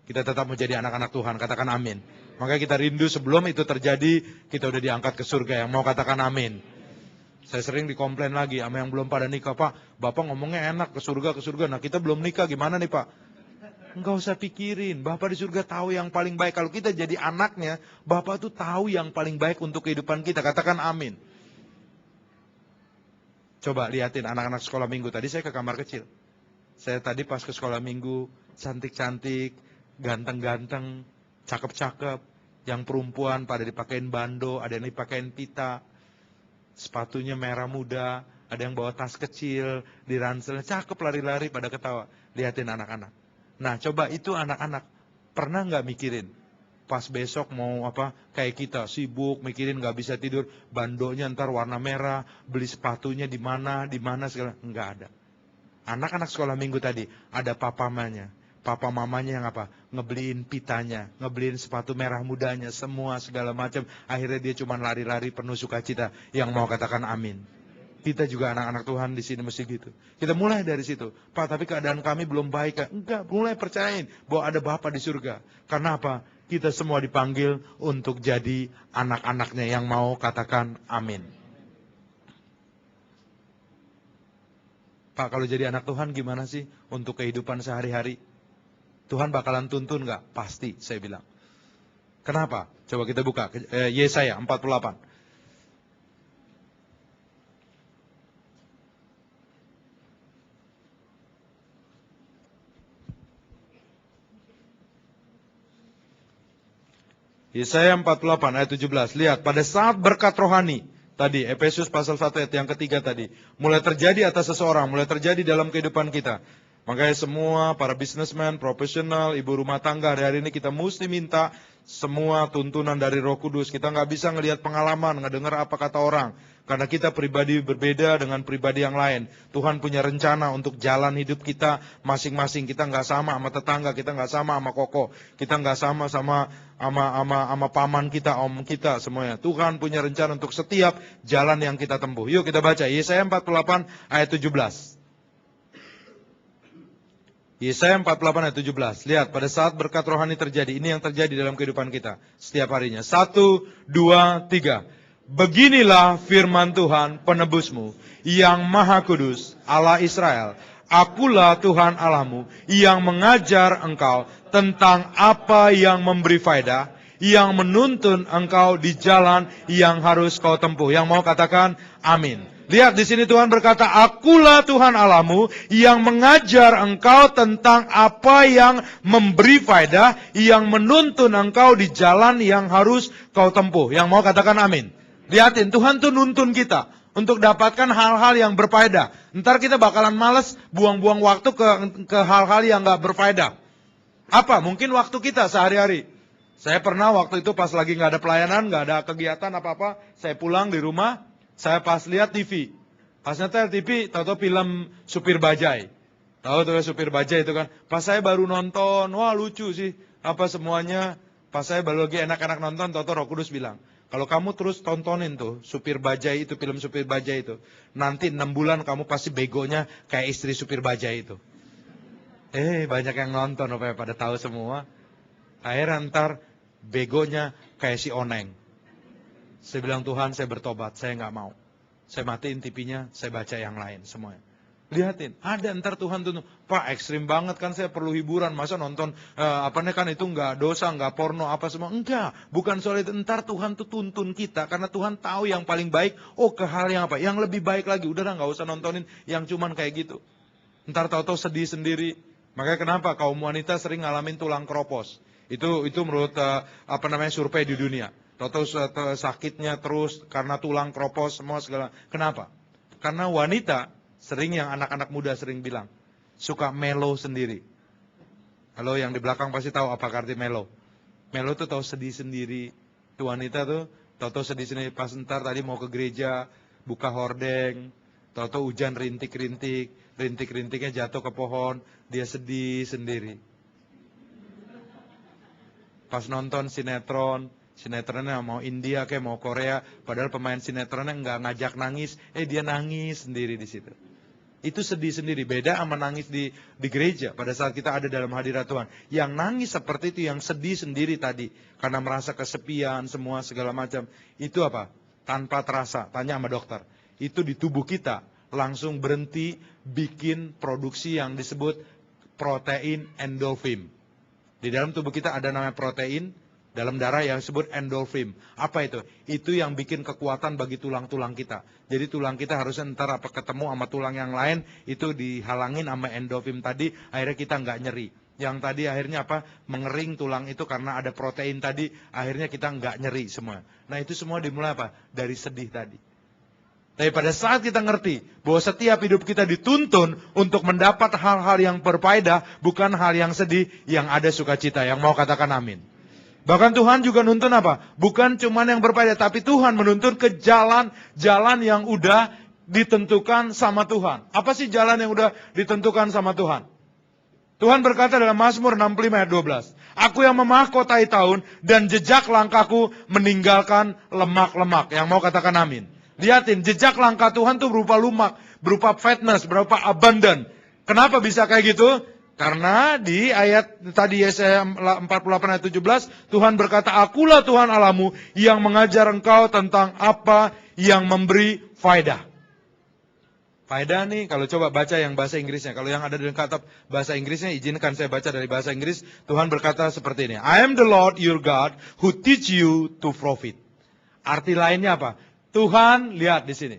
Kita tetap menjadi anak-anak Tuhan, katakan amin. Makanya kita rindu sebelum itu terjadi, kita udah diangkat ke surga. Yang mau katakan amin. Saya sering dikomplain lagi sama yang belum pada nikah, Pak, Bapak ngomongnya enak ke surga. Nah kita belum nikah, gimana nih Pak? Enggak usah pikirin, Bapak di surga tahu yang paling baik. Kalau kita jadi anaknya, Bapak tuh tahu yang paling baik untuk kehidupan kita. Katakan amin. Coba lihatin anak-anak sekolah minggu. Tadi saya ke kamar kecil. Saya tadi pas ke sekolah minggu, cantik-cantik, ganteng-ganteng, cakep-cakep. Yang perempuan pada dipakein bando, ada yang dipakein pita. Sepatunya merah muda, Ada yang bawa tas kecil, di ransel, cakep lari-lari pada ketawa. Lihatin anak-anak. Nah coba itu anak-anak, pernah nggak mikirin? Pas besok mau apa, kayak kita sibuk mikirin nggak bisa tidur, bandonya ntar warna merah, beli sepatunya di mana segala, nggak ada. Anak-anak sekolah minggu tadi, ada papa mamanya yang apa, ngebeliin pitanya, ngebeliin sepatu merah mudanya, semua segala macam. Akhirnya dia cuma lari-lari penuh sukacita. Yang mau katakan amin. Kita juga anak-anak Tuhan di sini mesti gitu. Kita mulai dari situ. Pak, tapi keadaan kami belum baik. Kan? Enggak, mulai percayain bahwa ada Bapa di surga. Karena apa? Kita semua dipanggil untuk jadi anak-anaknya yang mau katakan amin. Pak, kalau jadi anak Tuhan gimana sih untuk kehidupan sehari-hari? Tuhan bakalan tuntun nggak? Pasti, saya bilang. Kenapa? Coba kita buka. Yesaya 48. Yesaya 48 ayat 17. Lihat, pada saat berkat rohani, tadi Efesus pasal 1 ayat yang ketiga tadi, mulai terjadi atas seseorang, mulai terjadi dalam kehidupan kita. Makanya semua para businessman, profesional, ibu rumah tangga, hari ini kita mesti minta semua tuntunan dari Roh Kudus. Kita nggak bisa ngelihat pengalaman, nggak dengar apa kata orang. Karena kita pribadi berbeda dengan pribadi yang lain. Tuhan punya rencana untuk jalan hidup kita masing-masing. Kita nggak sama sama tetangga, kita nggak sama sama koko, kita nggak sama sama paman kita, om kita semuanya. Tuhan punya rencana untuk setiap jalan yang kita tempuh. Yuk kita baca Yesaya 48 ayat 17. Yesaya 48 ayat 17. Lihat, pada saat berkat rohani terjadi, ini yang terjadi dalam kehidupan kita setiap harinya. 1, 2, 3. Beginilah firman Tuhan penebusmu, yang maha kudus, Allah Israel. Akulah Tuhan Allahmu, yang mengajar engkau tentang apa yang memberi faedah, yang menuntun engkau di jalan yang harus kau tempuh. Yang mau katakan amin. Lihat di sini Tuhan berkata, akulah Tuhan Allahmu yang mengajar engkau tentang apa yang memberi faedah, yang menuntun engkau di jalan yang harus kau tempuh. Yang mau katakan amin. Lihatin, Tuhan tuh nuntun kita untuk dapatkan hal-hal yang berfaedah. Ntar kita bakalan males buang-buang waktu ke hal-hal yang gak berfaedah. Apa? Mungkin waktu kita sehari-hari. Saya pernah waktu itu pas lagi gak ada pelayanan, gak ada kegiatan apa-apa, saya pulang di rumah, saya pas lihat TV. Pas nyetel TV, tahu-tahu film Supir Bajai. Tahu tuh Supir Bajai itu kan. Pas saya baru nonton, wah lucu sih. Apa semuanya. Pas saya baru lagi enak-enak nonton, tahu-tahu Roh Kudus bilang, kalau kamu terus tontonin tuh Supir Bajai itu, film Supir Bajai itu, nanti 6 bulan kamu pasti begonya kayak istri Supir Bajai itu. Banyak yang nonton, pada tahu semua. Akhirnya ntar begonya kayak si Oneng. Saya bilang, Tuhan saya bertobat, saya nggak mau. Saya matiin TV-nya, saya baca yang lain semuanya. Lihatin, ada ntar Tuhan tuh, Pak ekstrim banget kan, saya perlu hiburan, masa nonton kan itu nggak dosa, nggak porno apa semua. Enggak, bukan soal itu. Ntar Tuhan tuh tuntun kita, karena Tuhan tahu yang paling baik. Ke hal yang apa, yang lebih baik lagi. Udah nggak usah nontonin yang cuman kayak gitu. Ntar tahu-tahu sedih sendiri. Makanya kenapa kaum wanita sering ngalamin tulang keropos. Itu menurut survei di dunia. Tahu-tahu sakitnya terus karena tulang keropos semua segala. Kenapa? Karena wanita sering, yang anak-anak muda sering bilang, suka melo sendiri. Halo, yang di belakang pasti tahu apa arti melo. Melo tuh tahu sedih sendiri. Tuh wanita tuh tahu sedih sendiri. Pas ntar tadi mau ke gereja, buka hordeng, tahu hujan rintik-rintik, rintik-rintiknya jatuh ke pohon, dia sedih sendiri. Pas nonton sinetronnya mau India kayak mau Korea, padahal pemain sinetronnya nggak ngajak nangis, dia nangis sendiri di situ. Itu sedih sendiri, beda sama nangis di gereja pada saat kita ada dalam hadirat Tuhan. Yang nangis seperti itu, yang sedih sendiri tadi, karena merasa kesepian, semua segala macam. Itu apa? Tanpa terasa, tanya sama dokter. Itu di tubuh kita langsung berhenti bikin produksi yang disebut protein endorfin. Di dalam tubuh kita ada namanya protein, dalam darah yang disebut endorfin. Apa itu? Itu yang bikin kekuatan bagi tulang-tulang kita. Jadi tulang kita harusnya ntar ketemu sama tulang yang lain, itu dihalangin sama endorfin tadi, akhirnya kita nggak nyeri. Yang tadi akhirnya apa? Mengering tulang itu karena ada protein tadi, akhirnya kita nggak nyeri semua. Nah itu semua dimulai apa? Dari sedih tadi. Tapi pada saat kita ngerti bahwa setiap hidup kita dituntun untuk mendapat hal-hal yang berfaedah, bukan hal yang sedih, yang ada sukacita. Yang mau katakan amin. Bahkan Tuhan juga nuntun apa? Bukan cuman yang berfaedah, tapi Tuhan menuntun ke jalan yang udah ditentukan sama Tuhan. Apa sih jalan yang udah ditentukan sama Tuhan? Tuhan berkata dalam Mazmur 65 ayat 12. Aku yang memahkotai tahun dan jejak langkahku meninggalkan lemak-lemak. Yang mau katakan amin. Lihatin, jejak langkah Tuhan tuh berupa lumak, berupa fatness, berupa abundant. Kenapa bisa kayak gitu? Karena di ayat tadi Yesaya 48 ayat 17, Tuhan berkata, Akulah Tuhan Allahmu yang mengajar engkau tentang apa yang memberi faedah. Faedah nih, kalau coba baca yang bahasa Inggrisnya. Kalau yang ada di kitab bahasa Inggrisnya, izinkan saya baca dari bahasa Inggris. Tuhan berkata seperti ini. I am the Lord your God who teach you to profit. Arti lainnya apa? Tuhan, lihat di sini.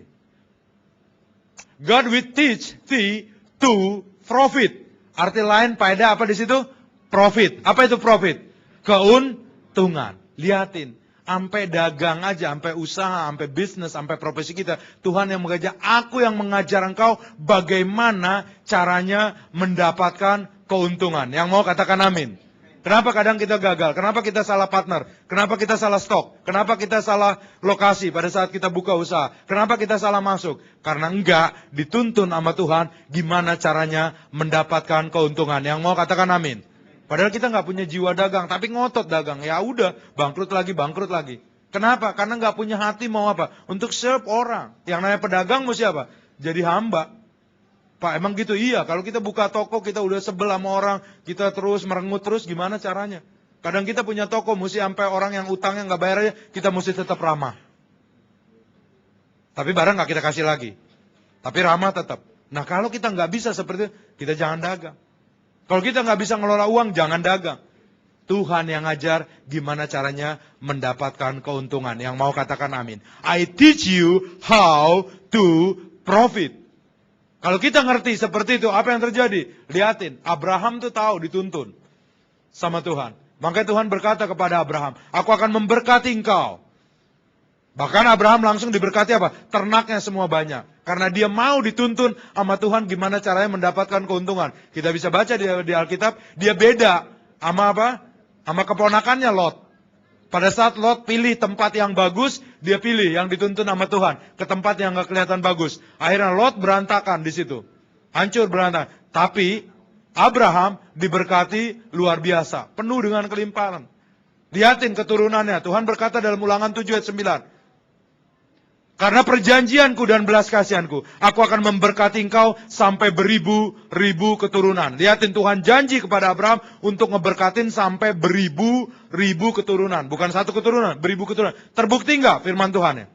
God will teach thee to profit. Arti lain faedah apa di situ? Profit. Apa itu profit? Keuntungan. Lihatin. Sampai dagang aja, sampai usaha, sampai bisnis, sampai profesi kita. Tuhan yang mengajar, aku yang mengajar engkau bagaimana caranya mendapatkan keuntungan. Yang mau katakan amin. Kenapa kadang kita gagal? Kenapa kita salah partner? Kenapa kita salah stok? Kenapa kita salah lokasi pada saat kita buka usaha? Kenapa kita salah masuk? Karena enggak dituntun sama Tuhan gimana caranya mendapatkan keuntungan. Yang mau katakan amin. Padahal kita nggak punya jiwa dagang, tapi ngotot dagang. Ya udah, bangkrut lagi. Kenapa? Karena nggak punya hati mau apa? Untuk serve orang. Yang namanya pedagang mesti apa? Jadi hamba. Pak, emang gitu? Iya, kalau kita buka toko, kita udah sebel sama orang, kita terus merengut terus, gimana caranya? Kadang kita punya toko, mesti sampai orang yang utangnya nggak bayar aja, kita mesti tetap ramah. Tapi barang nggak kita kasih lagi. Tapi ramah tetap. Nah, kalau kita nggak bisa seperti itu, kita jangan dagang. Kalau kita nggak bisa ngelola uang, jangan dagang. Tuhan yang ngajar gimana caranya mendapatkan keuntungan. Yang mau katakan amin. I teach you how to profit. Kalau kita ngerti seperti itu, apa yang terjadi? Lihatin, Abraham tuh tahu dituntun sama Tuhan. Makanya Tuhan berkata kepada Abraham, aku akan memberkati engkau. Bahkan Abraham langsung diberkati apa? Ternaknya semua banyak. Karena dia mau dituntun sama Tuhan gimana caranya mendapatkan keuntungan. Kita bisa baca di Alkitab, dia beda sama apa? Sama keponakannya Lot. Pada saat Lot pilih tempat yang bagus, dia pilih yang dituntun sama Tuhan. Ke tempat yang gak kelihatan bagus. Akhirnya Lot berantakan di situ. Hancur berantakan. Tapi Abraham diberkati luar biasa. Penuh dengan kelimpahan. Lihatin keturunannya. Tuhan berkata dalam Ulangan 7 ayat 9. Karena perjanjianku dan belas kasihanku, aku akan memberkati engkau sampai beribu-ribu keturunan. Lihatin Tuhan janji kepada Abraham untuk ngeberkatin sampai beribu-ribu keturunan. Bukan satu keturunan, beribu keturunan. Terbukti enggak firman Tuhan ya?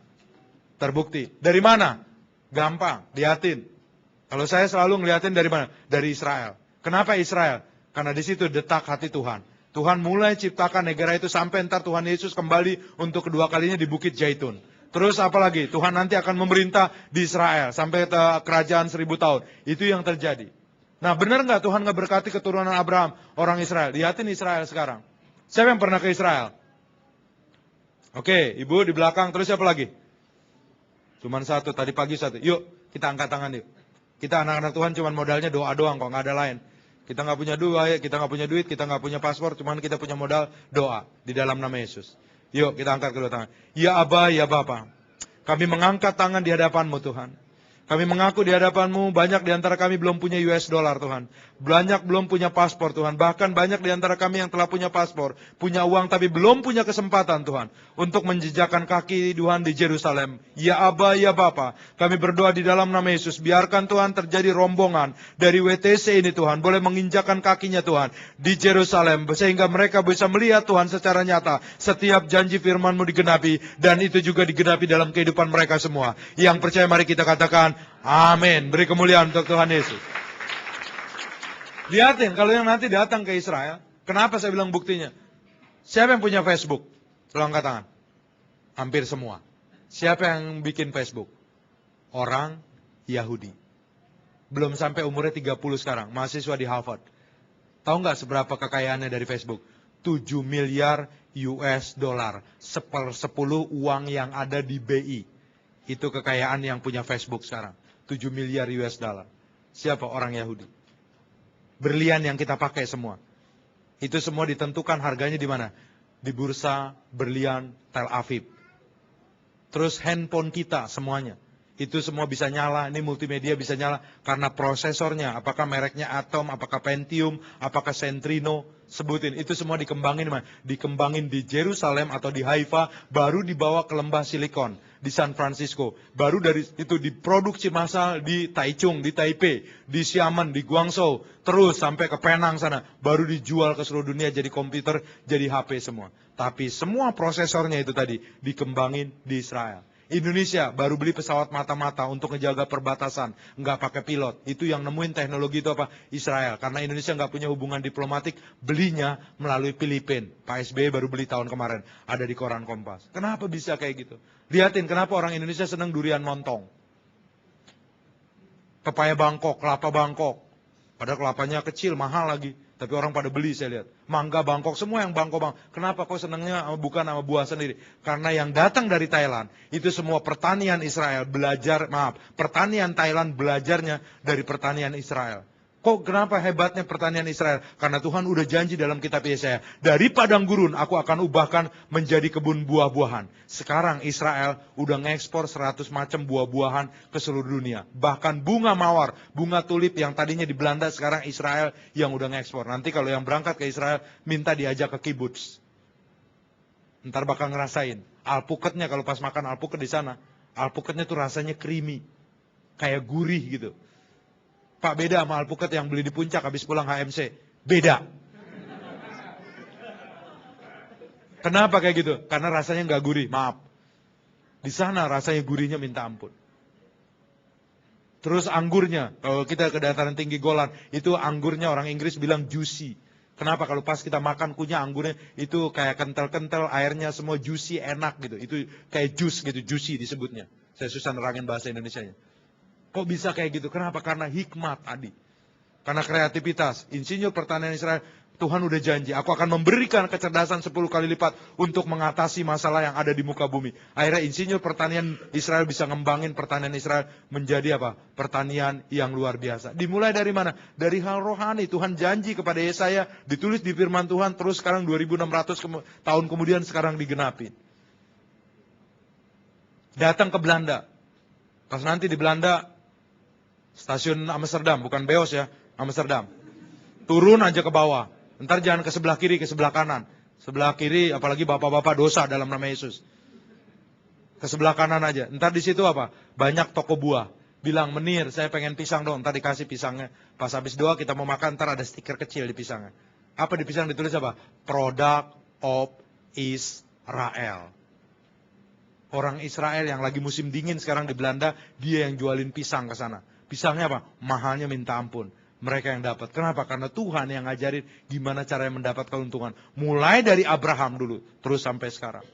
Terbukti. Dari mana? Gampang, lihatin. Kalau saya selalu ngeliatin dari mana? Dari Israel. Kenapa Israel? Karena di situ detak hati Tuhan. Tuhan mulai ciptakan negara itu sampai ntar Tuhan Yesus kembali untuk kedua kalinya di Bukit Zaitun. Terus apa lagi? Tuhan nanti akan memerintah di Israel sampai kerajaan 1000 tahun. Itu yang terjadi. Nah, benar nggak Tuhan ngeberkati keturunan Abraham, orang Israel? Lihatin Israel sekarang. Siapa yang pernah ke Israel? Oke, ibu di belakang. Terus siapa lagi? Cuman satu, tadi pagi satu. Yuk, kita angkat tangan yuk. Kita anak-anak Tuhan cuman modalnya doa doang kok, nggak ada lain. Kita nggak punya duit, kita nggak punya duit, kita nggak punya paspor, cuman kita punya modal doa di dalam nama Yesus. Yuk kita angkat kedua tangan. Ya Aba, ya Bapa. Kami mengangkat tangan di hadapan-Mu Tuhan. Kami mengaku di hadapan-Mu, banyak di antara kami belum punya US dollar Tuhan. Banyak belum punya paspor Tuhan. Bahkan banyak di antara kami yang telah punya paspor. Punya uang tapi belum punya kesempatan Tuhan. Untuk menjejakkan kaki Tuhan di Yerusalem. Ya Aba, ya Bapa. Kami berdoa di dalam nama Yesus. Biarkan Tuhan terjadi rombongan dari WTC ini Tuhan. Boleh menginjakan kakinya Tuhan di Yerusalem. Sehingga mereka bisa melihat Tuhan secara nyata. Setiap janji firman-Mu digenapi. Dan itu juga digenapi dalam kehidupan mereka semua. Yang percaya mari kita katakan amin. Beri kemuliaan untuk Tuhan Yesus. Lihatin, kalau yang nanti datang ke Israel, kenapa saya bilang buktinya? Siapa yang punya Facebook? Tolong angkat tangan. Hampir semua. Siapa yang bikin Facebook? Orang Yahudi. Belum sampai umurnya 30 sekarang, mahasiswa di Harvard. Tahu nggak seberapa kekayaannya dari Facebook? 7 miliar US dollar. 1/10 uang yang ada di BI. Itu kekayaan yang punya Facebook sekarang. 7 miliar US dollar. Siapa? Orang Yahudi. Berlian yang kita pakai semua. Itu semua ditentukan harganya di mana? Di bursa berlian Tel Aviv. Terus handphone kita semuanya. Itu semua bisa nyala, ini multimedia bisa nyala karena prosesornya, apakah mereknya Atom, apakah Pentium, apakah Centrino, sebutin. Itu semua dikembangin, dikembangin di Jerusalem atau di Haifa, baru dibawa ke lembah Silikon di San Francisco. Baru dari itu diproduksi massal di Taichung, di Taipei, di Xiamen, di Guangzhou, terus sampai ke Penang sana, baru dijual ke seluruh dunia jadi komputer, jadi HP semua. Tapi semua prosesornya itu tadi dikembangin di Israel. Indonesia baru beli pesawat mata-mata untuk ngejaga perbatasan, nggak pakai pilot. Itu yang nemuin teknologi itu apa? Israel. Karena Indonesia nggak punya hubungan diplomatik, belinya melalui Filipina. Pak SBY baru beli tahun kemarin, ada di koran Kompas. Kenapa bisa kayak gitu? Lihatin kenapa orang Indonesia senang durian montong. Pepaya Bangkok, kelapa Bangkok. Padahal kelapanya kecil, mahal lagi. Tapi orang pada beli saya lihat. Mangga Bangkok, semua yang Bangkok. Kenapa kok senangnya bukan sama buah sendiri? Karena yang datang dari Thailand, itu semua pertanian Israel pertanian Thailand belajarnya dari pertanian Israel. Kok kenapa hebatnya pertanian Israel? Karena Tuhan udah janji dalam kitab Yesaya. Dari padang gurun aku akan ubahkan menjadi kebun buah-buahan. Sekarang Israel udah ngekspor 100 macam buah-buahan ke seluruh dunia. Bahkan bunga mawar, bunga tulip yang tadinya di Belanda, sekarang Israel yang udah ngekspor. Nanti kalau yang berangkat ke Israel, minta diajak ke kibbutz. Ntar bakal ngerasain. Alpukatnya kalau pas makan alpukat di sana, alpukatnya tuh rasanya creamy. Kayak gurih gitu. Pak, beda sama alpukat yang beli di puncak habis pulang HMC. Beda. Kenapa kayak gitu? Karena rasanya nggak gurih, maaf. Di sana rasanya gurihnya minta ampun. Terus anggurnya, kalau kita ke dataran tinggi Golan, itu anggurnya orang Inggris bilang juicy. Kenapa? Kalau pas kita makan kunyah anggurnya, itu kayak kental-kental, airnya semua juicy, enak gitu. Itu kayak jus gitu, juicy disebutnya. Saya susah nerangin bahasa Indonesianya. Kok bisa kayak gitu? Kenapa? Karena hikmat tadi. Karena kreativitas. Insinyur pertanian Israel, Tuhan udah janji, aku akan memberikan kecerdasan 10 kali lipat untuk mengatasi masalah yang ada di muka bumi. Akhirnya insinyur pertanian Israel bisa ngembangin pertanian Israel menjadi apa? Pertanian yang luar biasa. Dimulai dari mana? Dari hal rohani. Tuhan janji kepada Yesaya, ditulis di firman Tuhan, terus sekarang 2600 tahun kemudian sekarang digenapi. Datang ke Belanda. Pas nanti di Belanda, stasiun Amsterdam, bukan Beos ya, Amsterdam. Turun aja ke bawah. Ntar jangan ke sebelah kiri, ke sebelah kanan. Sebelah kiri, apalagi bapak-bapak dosa dalam nama Yesus. Ke sebelah kanan aja. Ntar di situ apa? Banyak toko buah. Bilang, Menir, saya pengen pisang dong. Ntar dikasih pisangnya. Pas habis doa kita mau makan, ntar ada stiker kecil di pisangnya. Apa di pisang ditulis apa? Product of Israel. Orang Israel yang lagi musim dingin sekarang di Belanda, dia yang jualin pisang ke sana. Pisangnya apa? Mahalnya minta ampun. Mereka yang dapat. Kenapa? Karena Tuhan yang ngajarin gimana caranya mendapat keuntungan. Mulai dari Abraham dulu, terus sampai sekarang.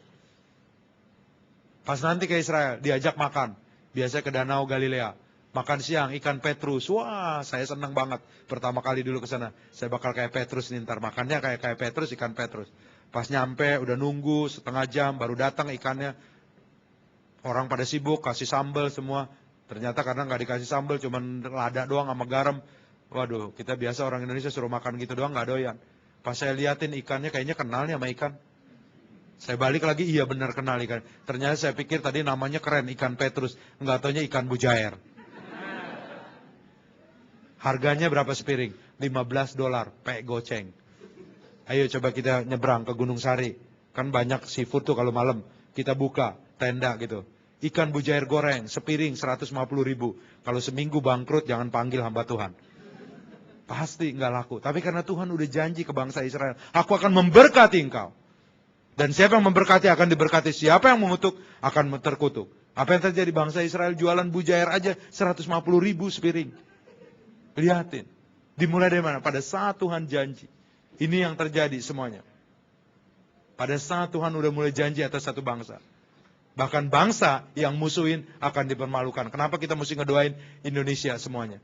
Pas nanti ke Israel, diajak makan. Biasanya ke Danau Galilea. Makan siang, ikan petrus. Wah, saya senang banget. Pertama kali dulu ke sana. Saya bakal kayak Petrus nih ntar. Makannya kayak Petrus, ikan petrus. Pas nyampe, udah nunggu setengah jam, baru datang ikannya. Orang pada sibuk, kasih sambal semua. Ternyata karena nggak dikasih sambal, cuman lada doang sama garam. Waduh, kita biasa orang Indonesia suruh makan gitu doang nggak doyan. Pas saya liatin ikannya, kayaknya kenal nih sama ikan. Saya balik lagi, iya benar kenal ikan. Ternyata saya pikir tadi namanya keren, ikan petrus. Nggak taunya ikan mujair. Harganya berapa sepiring? $15, pek goceng. Ayo coba kita nyebrang ke Gunung Sari. Kan banyak seafood tuh kalau malam. Kita buka tenda gitu. Ikan mujair goreng, sepiring 150.000. Kalau seminggu bangkrut, jangan panggil hamba Tuhan. Pasti nggak laku. Tapi karena Tuhan udah janji ke bangsa Israel, aku akan memberkati engkau. Dan siapa yang memberkati akan diberkati. Siapa yang mengutuk akan terkutuk. Apa yang terjadi? Bangsa Israel jualan mujair aja 150.000 sepiring. Lihatin. Dimulai dari mana? Pada saat Tuhan janji. Ini yang terjadi semuanya. Pada saat Tuhan udah mulai janji atas satu bangsa. Bahkan bangsa yang musuhin akan dipermalukan. Kenapa kita mesti ngedoain Indonesia semuanya?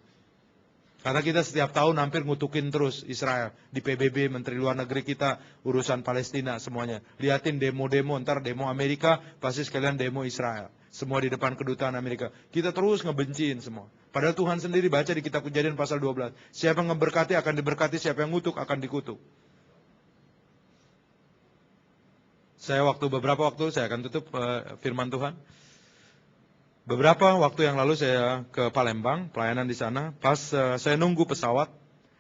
Karena kita setiap tahun hampir ngutukin terus Israel. Di PBB, Menteri Luar Negeri kita, urusan Palestina semuanya. Lihatin demo-demo, ntar demo Amerika, pasti sekalian demo Israel. Semua di depan kedutaan Amerika. Kita terus ngebenciin semua. Padahal Tuhan sendiri baca di kitab Kejadian pasal 12. Siapa yang ngeberkati akan diberkati, siapa yang ngutuk akan dikutuk. Beberapa waktu saya akan tutup firman Tuhan. Beberapa waktu yang lalu saya ke Palembang, pelayanan di sana. Pas saya nunggu pesawat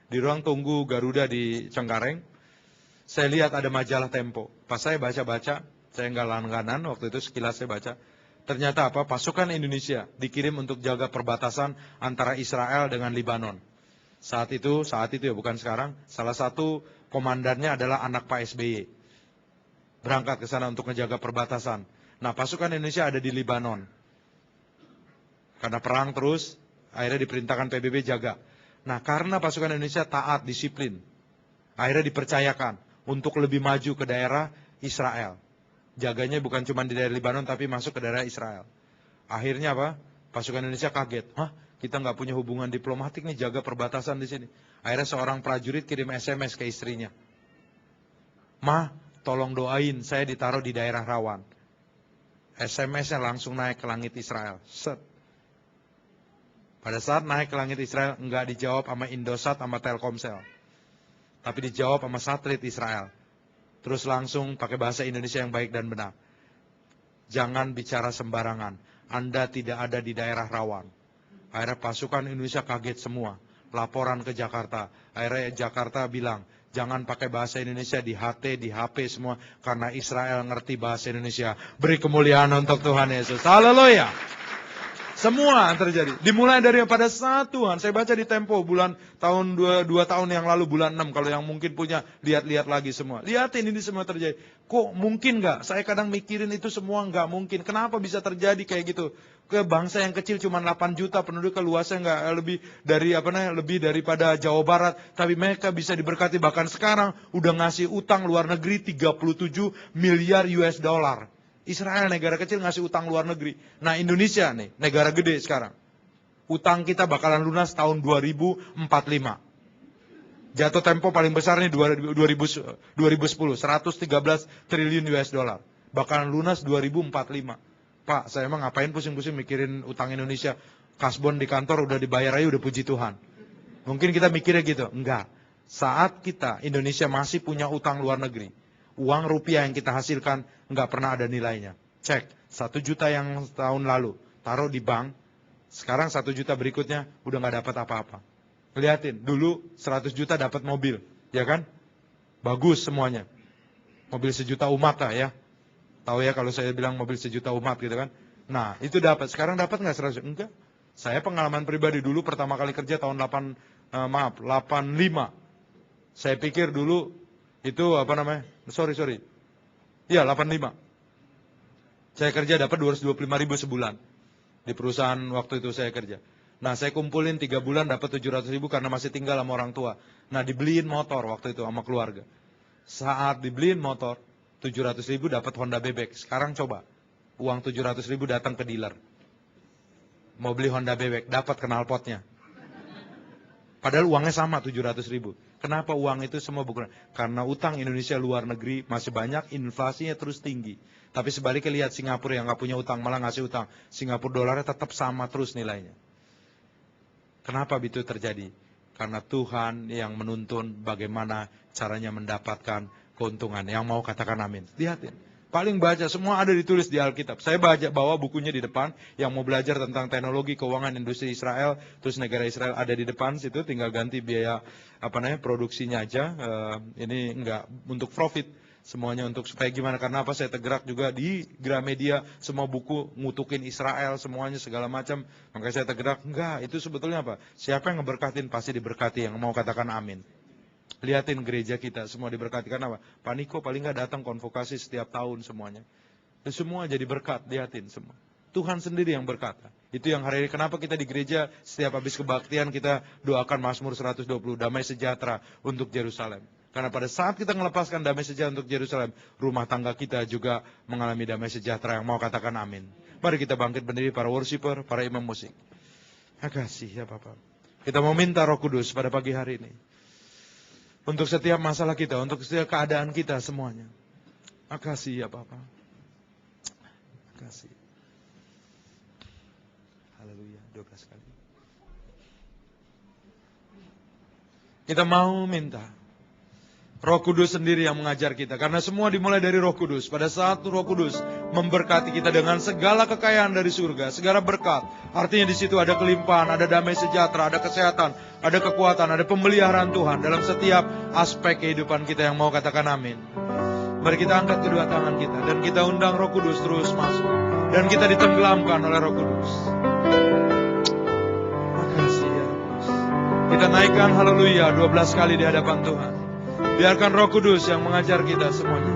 di ruang tunggu Garuda di Cengkareng, saya lihat ada majalah Tempo. Pas saya baca-baca, saya nggak langganan waktu itu, sekilas saya baca. Ternyata apa? Pasukan Indonesia dikirim untuk jaga perbatasan antara Israel dengan Libanon. Saat itu ya bukan sekarang, salah satu komandannya adalah anak Pak SBY. Berangkat ke sana untuk menjaga perbatasan. Nah, pasukan Indonesia ada di Libanon. Karena perang terus, akhirnya diperintahkan PBB jaga. Nah, karena pasukan Indonesia taat, disiplin, akhirnya dipercayakan untuk lebih maju ke daerah Israel. Jaganya bukan cuma di daerah Libanon, tapi masuk ke daerah Israel. Akhirnya apa? Pasukan Indonesia kaget. Hah? Kita nggak punya hubungan diplomatik nih, jaga perbatasan di sini. Akhirnya seorang prajurit kirim SMS ke istrinya. Ma, tolong doain, saya ditaruh di daerah rawan. SMS-nya langsung naik ke langit Israel. Set. Pada saat naik ke langit Israel, nggak dijawab sama Indosat sama Telkomsel. Tapi dijawab sama satelit Israel. Terus langsung pakai bahasa Indonesia yang baik dan benar. Jangan bicara sembarangan. Anda tidak ada di daerah rawan. Akhirnya pasukan Indonesia kaget semua. Laporan ke Jakarta. Akhirnya Jakarta bilang, jangan pakai bahasa Indonesia di HT, di HP semua. Karena Israel ngerti bahasa Indonesia. Beri kemuliaan untuk Tuhan Yesus. Haleluya. Semua terjadi. Dimulai dari pada saat Tuhan. Saya baca di Tempo tahun 2 tahun yang lalu, bulan 6. Kalau yang mungkin punya, lihat-lihat lagi semua. Lihatin ini semua terjadi. Kok mungkin nggak? Saya kadang mikirin itu semua nggak mungkin. Kenapa bisa terjadi kayak gitu? Ke bangsa yang kecil cuma 8 juta penduduk, luasnya nggak lebih daripada Jawa Barat. Tapi mereka bisa diberkati, bahkan sekarang udah ngasih utang luar negeri 37 miliar US dollar. Israel negara kecil ngasih utang luar negeri. Nah, Indonesia nih, negara gede sekarang. Utang kita bakalan lunas tahun 2045. Jatuh tempo paling besar nih 2010, 113 triliun US dollar. Bakalan lunas 2045. Pak, saya emang ngapain pusing-pusing mikirin utang Indonesia? Kasbon di kantor udah dibayar aja, udah puji Tuhan. Mungkin kita mikirnya gitu. Enggak. Saat kita, Indonesia masih punya utang luar negeri, uang rupiah yang kita hasilkan nggak pernah ada nilainya. Cek, 1 juta yang tahun lalu, taruh di bank, sekarang 1 juta berikutnya udah nggak dapat apa-apa. Lihatin, dulu 100 juta dapat mobil, ya kan? Bagus semuanya. Mobil 1 juta umat lah ya. Tahu ya kalau saya bilang mobil 1 juta umat gitu kan. Nah, itu dapat. Sekarang dapat nggak 100 juta? Enggak. Saya pengalaman pribadi dulu pertama kali kerja tahun 85. Saya pikir dulu itu Iya, 85. Saya kerja dapat 225.000 sebulan. Di perusahaan waktu itu saya kerja. Nah, saya kumpulin 3 bulan dapat 700.000 karena masih tinggal sama orang tua. Nah, dibeliin motor waktu itu sama keluarga. Saat dibeliin motor, 700.000 dapat Honda Bebek. Sekarang coba, uang 700.000 datang ke dealer. Mau beli Honda Bebek, dapat knalpotnya. Padahal uangnya sama 700.000. Kenapa uang itu semua bukan? Karena utang Indonesia luar negeri masih banyak, inflasinya terus tinggi. Tapi sebaliknya lihat Singapura yang nggak punya utang malah ngasih utang. Singapura dolarnya tetap sama terus nilainya. Kenapa itu terjadi? Karena Tuhan yang menuntun bagaimana caranya mendapatkan keuntungan. Yang mau katakan amin. Lihatin. Paling baca, semua ada ditulis di Alkitab. Saya bawa bukunya di depan, yang mau belajar tentang teknologi keuangan industri Israel, terus negara Israel ada di depan situ, tinggal ganti biaya produksinya aja. Ini enggak untuk profit, semuanya untuk supaya gimana? Karena apa? Saya tergerak juga di Gramedia, semua buku ngutukin Israel, semuanya segala macam. Makanya saya tergerak, enggak, itu sebetulnya apa? Siapa yang ngeberkatin pasti diberkati, yang mau katakan amin. Lihatin gereja kita, semua diberkati. Karena apa? Pak Niko paling nggak datang konvokasi setiap tahun semuanya. Dan semua jadi berkat, lihatin semua. Tuhan sendiri yang berkata. Itu yang hari ini, kenapa kita di gereja setiap habis kebaktian kita doakan Mazmur 120, damai sejahtera untuk Yerusalem. Karena pada saat kita melepaskan damai sejahtera untuk Yerusalem, rumah tangga kita juga mengalami damai sejahtera. Yang mau katakan amin. Mari kita bangkit berdiri, para worshiper, para imam musik. Makasih ya Bapak. Kita mau minta Roh Kudus pada pagi hari ini. Untuk setiap masalah kita, untuk setiap keadaan kita semuanya. Makasih ya Bapak. Makasih. surga sekali. Kita mau minta Roh Kudus sendiri yang mengajar kita. Karena semua dimulai dari Roh Kudus. Pada saat Roh Kudus memberkati kita dengan segala kekayaan dari surga, segala berkat. Artinya di situ ada kelimpahan, ada damai sejahtera, ada kesehatan, ada kekuatan, ada pemeliharaan Tuhan dalam setiap aspek kehidupan kita yang mau katakan amin. Mari kita angkat kedua tangan kita dan kita undang Roh Kudus terus masuk. Dan kita ditenggelamkan oleh Roh Kudus. Makasih ya Kudus. Kita naikkan haleluya 12 kali di hadapan Tuhan. Biarkan Roh Kudus yang mengajar kita semuanya.